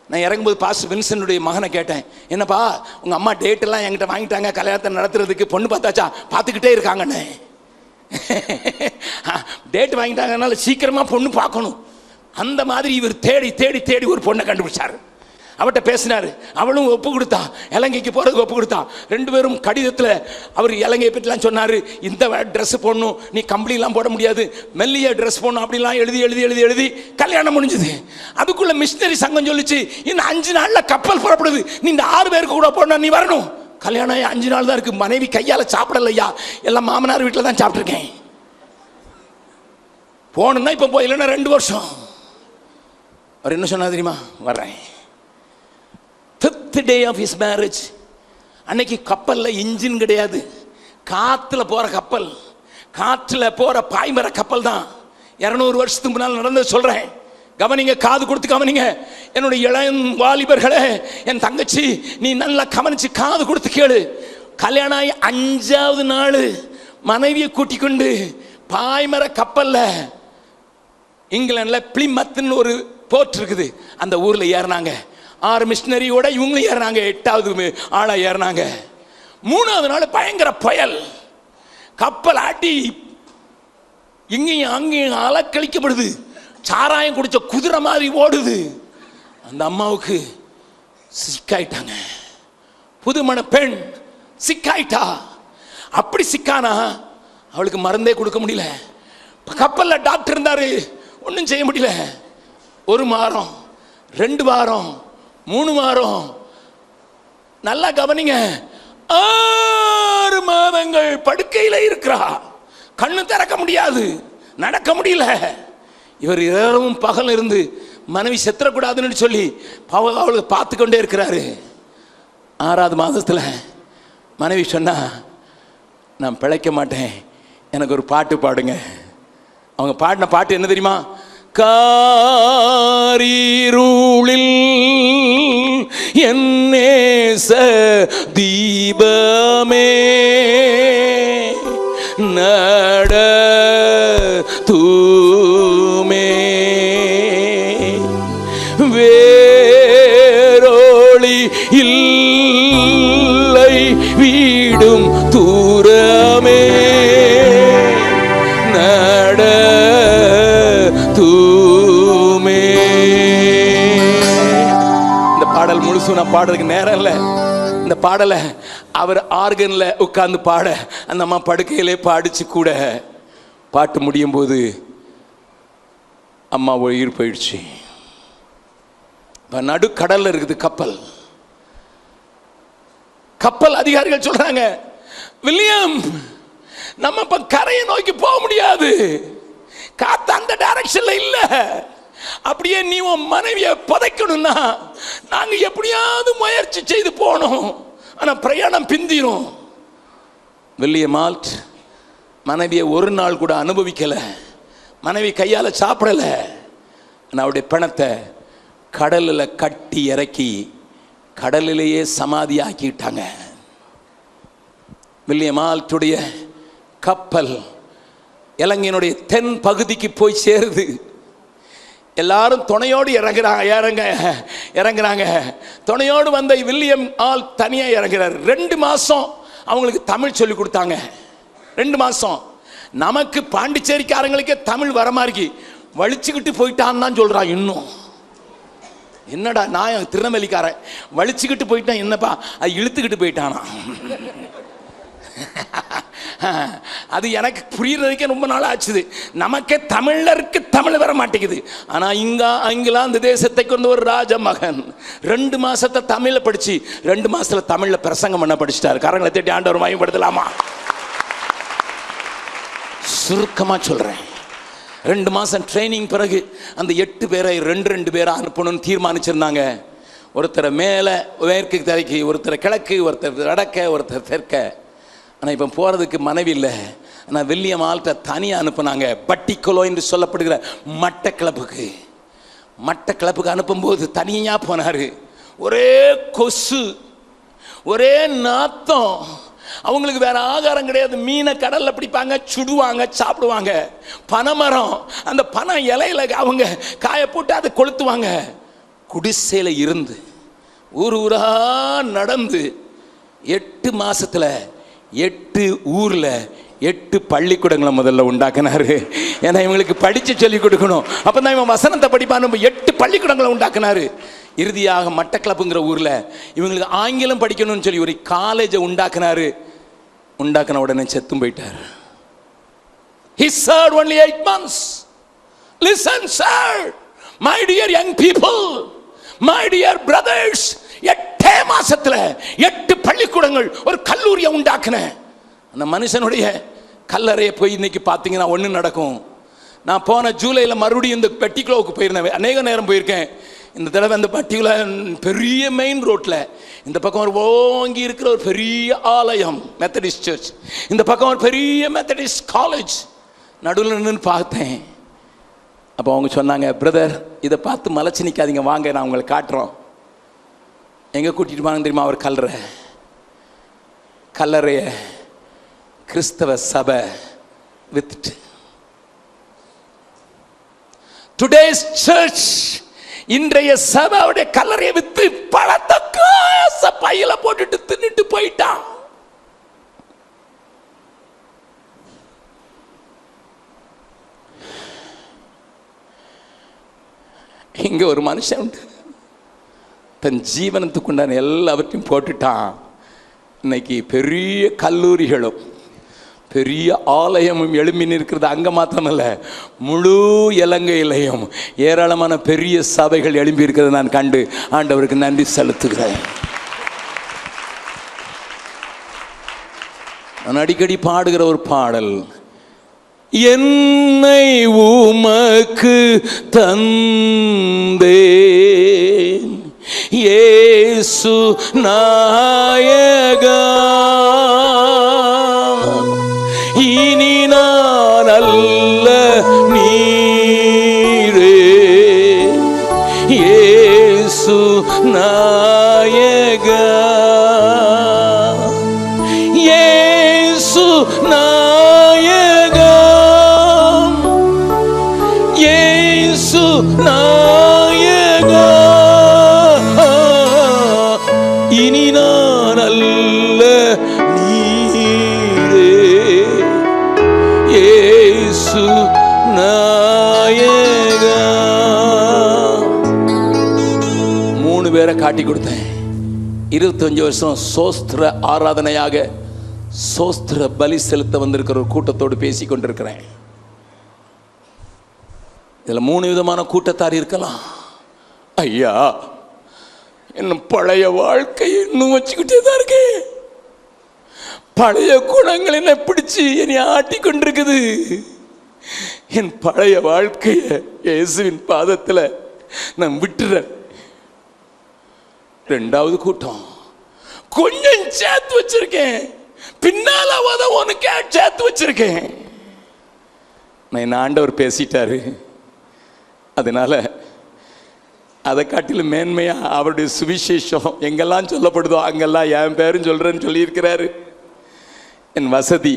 நான் இறங்கும்போது பாஸ்டர் வின்சனுடைய மகனை கேட்டேன், என்னப்பா உங்க அம்மா டேட் எல்லாம் என்கிட்ட வாங்கிட்டாங்க, கல்யாணத்தை நடத்துறதுக்கு பொண்ணு பார்த்தாச்சா? பார்த்துக்கிட்டே இருக்காங்கன்னு. டேட் வாங்கிட்டாங்கனால சீக்கிரமா பொண்ணு பார்க்கணும். அந்த மாதிரி இவர் தேடி தேடி தேடி ஒரு பொண்ணை கண்டுபிடிச்சாரு. அவட்ட பேசினாரு, அவளும் ஒப்பு கொடுத்தா, இலங்கைக்கு போறதுக்கு ஒப்பு கொடுத்தா. 2 பேரும் கடிதத்தில் அவர் இலங்கையை பற்றிலாம் சொன்னாரு. இந்த ட்ரெஸ் போடணும், நீ கம்பளிலாம் போட முடியாது, மெல்லிய ட்ரெஸ் போடணும், அப்படிலாம் எழுதி எழுதி எழுதி எழுதி கல்யாணம் முடிஞ்சது. அதுக்குள்ள மிஷனரி சங்கம் சொல்லிச்சு, இன்னும் 5 நாள்ல கப்பல் புறப்படுது, நீ இந்த 6 பேருக்கு கூட போடணும், நீ வரணும். கல்யாணம் 5 நாள் தான் இருக்கு. மனைவி கையால சாப்பிடலையா, எல்லாம் மாமனார் வீட்டில் தான் சாப்பிட்டுருக்கேன். போகணும்னா இப்போ போய், இல்லைன்னா 2 வருஷம். அவர் என்ன சொன்னா தெரியுமா? வர்றேன். 5th day of his marriage. அன்னைக்கு கப்பல்ல இன்ஜின் கிடையாது, காத்துல போற கப்பல், காற்றுல போற பாய்மர கப்பல் தான். 200 வருஷத்துக்கு முன்னால் நடந்தது சொல்றேன். கவனிங்க, காது கொடுத்து கவனிங்க. என்னுடைய இளம் வாலிபர்களே, என் தங்கச்சி, நீ நல்லா கவனிச்சு காது கொடுத்து கேளு. கல்யாணம் ஆகி 5வது நாள் மனைவியை கூட்டிக் கொண்டு பாய்மர கப்பல்ல இங்கிலாந்துல பிளிமத்னு ஒரு போர்ட் இருக்குது, அந்த ஊர்ல ஏறினாங்க. 6 மிஷனரியோட இவங்களும் ஏறினாங்க. 8வது ஆளா ஏறினாங்க. 3வது நாள் பயங்கர புயல், கப்பல் ஆட்டி இங்கேயும் அங்கேயும் அலக்கழிக்கப்படுது, சாராயம் குடிச்ச குதிரை மாதிரி ஓடுது. அந்த அம்மாவுக்கு சிக்காயிட்டாங்க. புதுமண பெண் சிக்காயிட்டா. அப்படி சிக்கானா அவளுக்கு மருந்தே கொடுக்க முடியல. கப்பல்ல டாக்டர் இருந்தாரு, ஒன்றும் செய்ய முடியல. 1 வாரம், 2 வாரம், 3 வாரம். நல்லா கவனிங்க, 6 மாதங்கள் படுக்கையில் இருக்கிறா. கண்ணு திறக்க முடியாது, நடக்க முடியல. இவர் இரவும் பகல் இருந்து மனைவி செத்துறக்கூடாதுன்னு சொல்லி அவளுக்கு பார்த்து கொண்டே இருக்கிறாரு. 6வது மாதத்தில் மனைவி சொன்னா, நான் பிழைக்க மாட்டேன், எனக்கு ஒரு பாட்டு பாடுங்க. அவங்க பாடின பாட்டு என்ன தெரியுமா? காரீருளில் என் நேச தீபமே நட தூமே வேரோளி இல்லை வீடும் தூரமே நட தூமே. இந்த பாடல் முழுசும் நான் பாடுறதுக்கு நேரம் இல்லை. இந்த பாடலை அவர் ஆர்கன்ல உட்கார்ந்து பாட, அந்த அம்மா படுக்கையிலே பாடிச்சு கூட. பாட்டு முடியும் போது அம்மா உயிர் போயிடுச்சு. நடுக்கடல்ல இருக்குது கப்பல். கப்பல் அதிகாரிகள் சொல்றாங்க, வில்லியம் நம்ம இப்ப கரையை நோக்கி போக முடியாது. காத்து அந்த டைரக்ஷன்ல இல்ல. அப்படியே நீ உன் மனைவியை புதைக்கணும்னா நாங்க எப்படியாவது முயற்சி செய்து போனோம். ஆனா பிரயாணம் பிந்திரும். வில்லியம் ஆல்ட் மனைவியை ஒரு நாள் கூட அனுபவிக்கல. மனைவி கையால சாப்பிடல. அவருடைய பிணத்தை கடலில் கட்டி இறக்கி கடலிலேயே சமாதி ஆக்கிட்டாங்க. வில்லியம் ஆல்ட்டுடைய கப்பல் இலங்கையினுடைய தென் பகுதிக்கு போய் சேருது. எல்லாரும் துணையோடு இறங்குறாங்க. துணையோடு வந்த வில்லியம் ஆல்ட் தனியாக இறங்குறார். 2 மாசம் அவங்களுக்கு தமிழ் சொல்லி கொடுத்தாங்க. 2 மாசம். நமக்கு பாண்டிச்சேரிக்காரங்களுக்கே தமிழ் வர மாதிரி வலிச்சுக்கிட்டு போயிட்டான்னு தான் சொல்றான். இன்னும் என்னடா நான் திருநெல்வேலிக்காரன் வலிச்சுக்கிட்டு போயிட்டான், என்னப்பா அது இழுத்துக்கிட்டு போயிட்டானா? அது எனக்கு புரியறதுக்கே ரொம்ப நாள் ஆச்சுது. நமக்கே தமிழருக்கு தமிழ் வர மாட்டேங்குது. ஆனா இங்கிலாந்து தேசத்தை கொண்டு ஒரு ராஜ மகன் 2 மாசத்தை தமிழ்ல படிச்சு 2 மாசத்துல தமிழ்ல பிரசங்கம் பண்ண படிச்சிட்டாரு. கரங்களை தட்டி ஆண்டவர் மகிமைப்படுத்தலாமா? சுருக்கமா சொல்றேன். 2 மாசம் ட்ரைனிங் பிறகு அந்த 8 பேரை 2 பேரை அனுப்பணும்னு தீர்மானிச்சிருந்தாங்க. ஒருத்தரை மேலே மேற்கு திரைக்கு, ஒருத்தரை கிழக்கு, ஒருத்தர் வடக்க, ஒருத்தர் தெற்க. ஆனால் இப்போ போகிறதுக்கு மனைவி இல்லை. ஆனால் வில்லியம் ஆல்ட்டை தனியாக அனுப்புனாங்க. பட்டிக்கொலோ என்று சொல்லப்படுகிற மட்டக்கிளப்புக்கு அனுப்பும்போது தனியாக போனார். ஒரே கொசு, ஒரே நாத்தம். அவங்களுக்கு வேற ஆகாரம் கிடையாது. மீனை கடல்ல பிடிப்பாங்க, சுடுவாங்க, சாப்பிடுவாங்க. பனைமரம், அந்த பனை இலையில அவங்க காய போட்டு அதை கொளுத்துவாங்க. குடிசையில இருந்து ஊரா நடந்து 8 மாசத்துல 8 ஊர்ல 8 பள்ளிக்கூடங்களை முதல்ல உண்டாக்குனாரு. ஏன்னா இவங்களுக்கு படிச்சு சொல்லி கொடுக்கணும். அப்பதான் இவன் வசனத்தை படிப்பான். 8 பள்ளிக்கூடங்களை உண்டாக்குனாரு. இறுதியாக மட்டக்களப்புங்கிற ஊர்ல இவங்களுக்கு ஆங்கிலம் படிக்கணும்னு சொல்லி ஒரு காலேஜை உண்டாக்குனாரு. உண்டாக்குன உடனே செத்தும் போயிட்டார். He served only 8 months. Listen sir, my dear young people, my dear brothers, 8 மாசத்துல 8 பள்ளிக்கூடங்கள், ஒரு கல்லூரியை உண்டாக்குன அந்த மனுஷனுடைய கல்லறையை போய் இன்னைக்கு பார்த்தீங்கன்னா ஒன்று நடக்கும். நான் போன ஜூலைல மறுபடியும் இந்த பெட்டிக்குளோவுக்கு போயிருந்தேன். அநேக நேரம் போயிருக்கேன். இந்த தடவை அந்த பட்டிக்குல பெரிய மெயின் ரோட்ல இந்த பக்கம் ஒரு ஓங்கி இருக்கிற ஒரு பெரிய ஆலயம் மெத்தடிஸ்ட் சர்ச், இந்த பக்கம் ஒரு பெரிய மெத்தடிஸ்ட் காலேஜ். நடுவில் நின்று பார்த்தேன். அப்போ அவங்க சொன்னாங்க, பிரதர் இதை பார்த்து மலைச்சு நிற்காதீங்க, வாங்க நான் உங்களுக்கு காட்டுறோம். எங்கே கூட்டிட்டு வாங்க தெரியுமா? அவர் கல்லறைய கிறிஸ்தவ சபை வித்துட்டு, டுடேஸ் சர்ச், இன்றைய சபையுடைய கல்லறையை வித்து பழத்தை காச பையில போட்டுட்டு தின்னுட்டு போயிட்டான். இங்க ஒரு மனுஷன் உண்டு, தன் ஜீவனத்துக்குண்டான எல்லாவற்றையும் போட்டுட்டான். இன்னைக்கு பெரிய கல்லூரிகளும் பெரிய ஆலயமும் எழும்பி நிற்கிறது. அங்க மாத்திரமல்ல, முழு இலங்கையிலையும் ஏராளமான பெரிய சபைகள் எழும்பி இருக்கிறது நான் கண்டு ஆண்டவருக்கு நன்றி செலுத்துகிறேன். நான் அடிக்கடி பாடுகிற ஒரு பாடல், என்னை உமக்கு தந்தேன் இயேசு நாயகா, இனி நான் அல்ல நீரே இயேசு நாயகா, இயேசு நாயகா, இயேசு நாயகா, இனி நான் அல்ல நீரே இயேசு நாயகா. 3 பேரை காட்டி கொடுத்தேன். 25 வருஷம் சோஸ்திர ஆராதனையாக சோஸ்திர பலி செலுத்த வந்திருக்கிற ஒரு கூட்டத்தோடு பேசி கொண்டிருக்கிறேன். இதுல 3 விதமான கூட்டத்தார் இருக்கலாம். ஐயா, இன்னும் பழைய வாழ்க்கை இன்னும் வச்சுக்கிட்டே தான் இருக்கு. பழைய குணங்கள் என்ன பிடிச்சு என்னை ஆட்டி கொண்டிருக்குது. என் பழைய வாழ்க்கைய இயேசுவின் பாதத்துல நான் விட்டுறேன். ரெண்டாவது கூட்டம், கொஞ்சம் சேர்த்து வச்சிருக்கேன், பின்னால உனக்கு சேர்த்து வச்சிருக்கேன். நான் ஆண்டவர் பேசிட்டாரு. அதனால அதை காட்டிலும் மேன்மையா அவருடைய சுவிசேஷம் எங்கெல்லாம் சொல்லப்படுதோ அங்கெல்லாம் என் பேரும் சொல்றேன்னு சொல்லியிருக்கிறாரு. என் வசதி,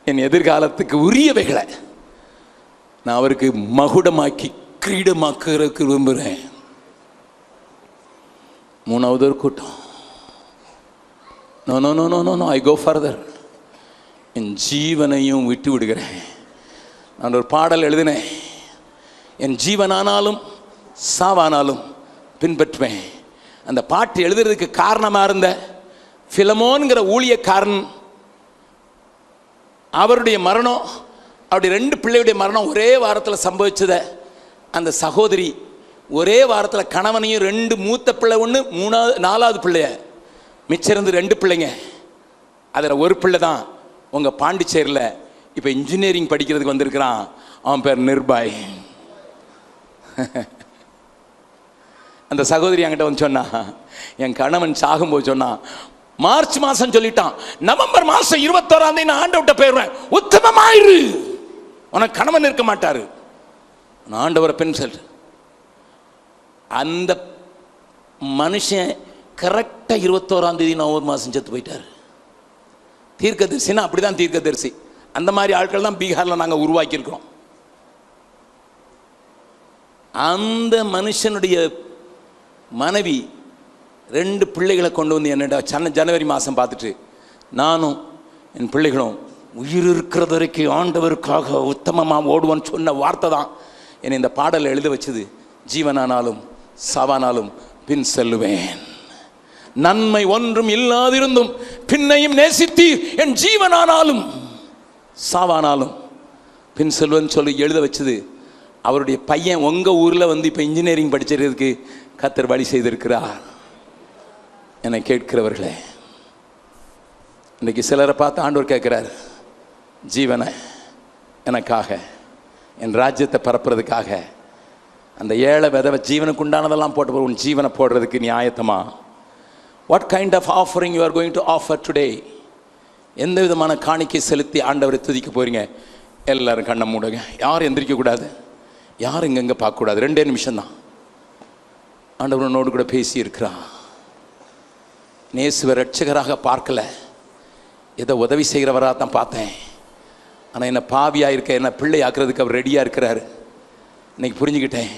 என் எதிர்காலத்துக்கு உரியவைகளை நான் அவருக்கு மகுடமாக்கி கிரீடமாக்குறதுக்கு விரும்புகிறேன். மூணாவது ஒரு கூட்டம், no no no no no no I go further. என் ஜீவனையும் விட்டு விடுகிறேன். நான் ஒரு பாடல் எழுதினேன், என் ஜீவனானாலும் சாவானாலும் பின்பற்றுவேன். அந்த பாட்டு எழுதுறதுக்கு காரணமாக இருந்த பிலமோன்கிற ஊழியக்காரன், அவருடைய மரணம், அவருடைய 2 பிள்ளையுடைய மரணம் ஒரே வாரத்தில் சம்பவிச்சத அந்த சகோதரி ஒரே வாரத்தில் கணவனையும் 2 மூத்த பிள்ளை 1, 4வது பிள்ளைய மிச்சம் இருந்து 2 பிள்ளைங்க. அதில் ஒரு பிள்ளை தான் உங்கள் பாண்டிச்சேரியில் இப்போ இன்ஜினியரிங் படிக்கிறதுக்கு வந்திருக்கிறான். அவன் பேர் நிர்பாய். அந்த சகோதரி என்கிட்ட வந்து சொன்னா, என் கணவன் சாகும்போது சொன்னா, மார்ச் மாதம் சொல்லிட்டான், நவம்பர் மாதம் 21ஆம் தேதி நான் ஆண்டவர்கிட்ட போயிடுவேன், உத்தமமாயிரு, உனக்கு கணவன் இருக்க மாட்டாரு, ஆண்டவரை பெண் சொல். அந்த மனுஷன் கரெக்டாக 21ஆம் தேதி நவம்பர் மாதம் செத்து போயிட்டார். தீர்க்கதரிசினா அப்படிதான் தீர்க்கதரிசி. அந்த மாதிரி ஆட்கள் தான் பீகாரில் நாங்கள் உருவாக்கியிருக்கிறோம். அந்த மனுஷனுடைய மனைவி 2 பிள்ளைகளை கொண்டு வந்து என்னடா ஜனவரி மாதம் பார்த்துட்டு, நானும் என் பிள்ளைகளும் உயிர் இருக்கிறது வரைக்கும் ஆண்டவருக்காக உத்தமமாக ஓடுவோன்னு சொன்ன வார்த்தை தான் என்னை இந்த பாடலை எழுத வச்சது. ஜீவனானாலும் சாவானாலும் பின் செல்லுவேன், நன்மை ஒன்றும் இல்லாதிருந்தும் பின்னையும் நேசித்தீர், என் ஜீவனானாலும் சாவானாலும் பின் செல்வன் சொல்லி எழுத வச்சது. அவருடைய பையன் உங்கள் ஊரில் வந்து இப்போ இன்ஜினியரிங் படிச்சிருக்கிறதுக்கு கர்த்தர் வழி செய்திருக்கிறார். என்னை கேட்கிறவர்களே, இன்றைக்கி சிலரை பார்த்து ஆண்டவர் கேட்குறார், ஜீவனை எனக்காக, என் ராஜ்யத்தை பரப்புறதுக்காக, அந்த ஏழை விதவை ஜீவனுக்கு உண்டானதெல்லாம் போட்டு உன் ஜீவனை போடுறதுக்கு நீ ஆயத்தமா? What kind of offering you are going to offer today? எந்த விதமான காணிக்கை செலுத்தி ஆண்டவரை துதிக்க போகிறீங்க? எல்லாரும் கண்ணை மூடுங்க, யாரும் எந்திரிக்கக்கூடாது, யாரும் இங்கங்கே பார்க்கக்கூடாது. 2 நிமிஷம்தான். ஆண்டவர் உன்னோடு கூட பேசி இருக்கிறான். நேசுவை ரட்சகராக பார்க்கல, ஏதோ உதவி செய்கிறவராக தான் பார்த்தேன். ஆனால் என்னை பாவியாக இருக்க, என்னை பிள்ளை ஆக்குறதுக்கு அவர் ரெடியாக இருக்கிறாரு. இன்னைக்கு புரிஞ்சுக்கிட்டேன்,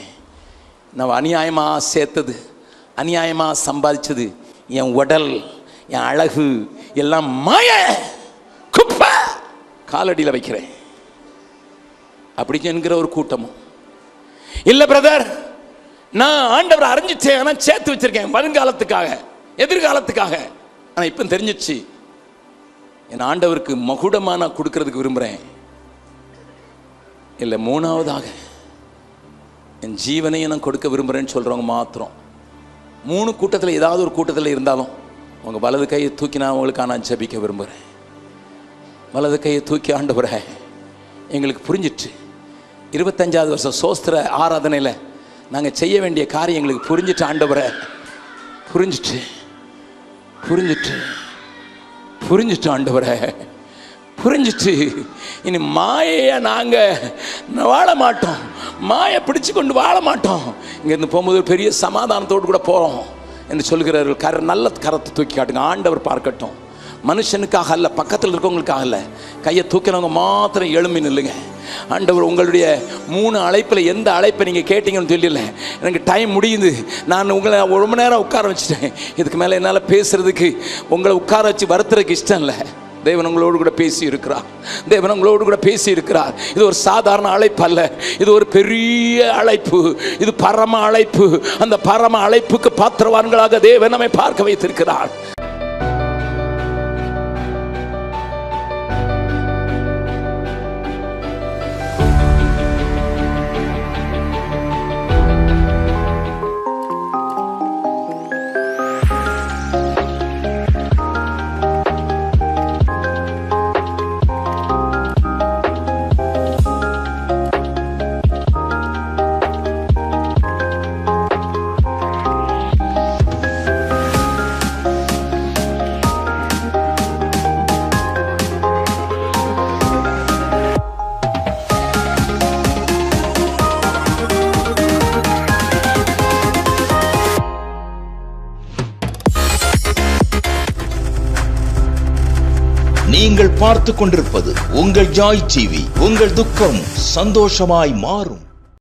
நான் அநியாயமாக சேர்த்தது, அநியாயமாக சம்பாதிச்சது, என் உடல், என் அழகு எல்லாம் மாய குப்பை, காலடியில் வைக்கிறேன் அப்படி என்கிற ஒரு கூட்டமும் இல்லை. பிரதர், நான் ஆண்டவரை அறிஞ்சிச்சேன், ஆனால் சேர்த்து வச்சிருக்கேன் வருங்காலத்துக்காக, எதிர்காலத்துக்காக. ஆனால் இப்போ தெரிஞ்சிச்சு, என் ஆண்டவருக்கு மகுடமாக நான் கொடுக்கறதுக்கு விரும்புகிறேன். இல்லை, 3வதாக என் ஜீவனையும் நான் கொடுக்க விரும்புகிறேன்னு சொல்கிறவங்க மாத்திரம் 3 கூட்டத்தில் ஏதாவது ஒரு கூட்டத்தில் இருந்தாலும் உங்கள் வலது கையை தூக்கி நான் உங்களுக்காக நான் ஜெபிக்க விரும்புகிறேன். வலது கையை தூக்கி, ஆண்டவரே எங்களுக்கு புரிஞ்சிட்டு 25வது வருஷம் சோஸ்திர ஆராதனையில் நாங்கள் செய்ய வேண்டிய காரியம் எங்களுக்கு புரிஞ்சிட்டு, ஆண்டவரே புரிஞ்சிட்டு புரிஞ்சிட்டு புரிஞ்சிட்டு ஆண்டவரே புரிஞ்சிட்டு, இனி மாயையை நாங்கள் வாழ மாட்டோம், மாயை பிடிச்சு கொண்டு வாழ மாட்டோம், இங்கேருந்து போகும்போது பெரிய சமாதானத்தோடு கூட போகிறோம் என்று சொல்கிறார்கள். நல்ல கரத்தை தூக்கி காட்டுங்க, ஆண்டவர் பார்க்கட்டும். மனுஷனுக்காக அல்ல, பக்கத்தில் இருக்கவங்களுக்காக அல்ல, கையை தூக்கினவங்க மாத்திரம் எழும்பி நில்லுங்க. ஆண்டவர் உங்களுடைய 3 அழைப்பில் எந்த அழைப்பை நீங்கள் கேட்டீங்கன்னு தெரியல. எனக்கு டைம் முடியுது, நான் உங்களை ரொம்ப நேரம் உட்கார வச்சுட்டேன், இதுக்கு மேலே என்னால் பேசுகிறதுக்கு உங்களை உட்கார வச்சு வருத்துறதுக்கு இஷ்டம் இல்லை. தேவன் உங்களோடு கூட பேசி இருக்கிறார், தேவன் உங்களோடு கூட பேசி இருக்கிறார். இது ஒரு சாதாரண அழைப்பு அல்ல, இது ஒரு பெரிய அழைப்பு, இது பரம அழைப்பு. அந்த பரம அழைப்புக்கு பாத்திரவான்களாக தேவன் நம்மை பார்க்க வைத்திருக்கிறார். நீங்கள் பார்த்து கொண்டிருப்பது உங்கள் ஜாய் டிவி. உங்கள் துக்கம் சந்தோஷமாய் மாறும்.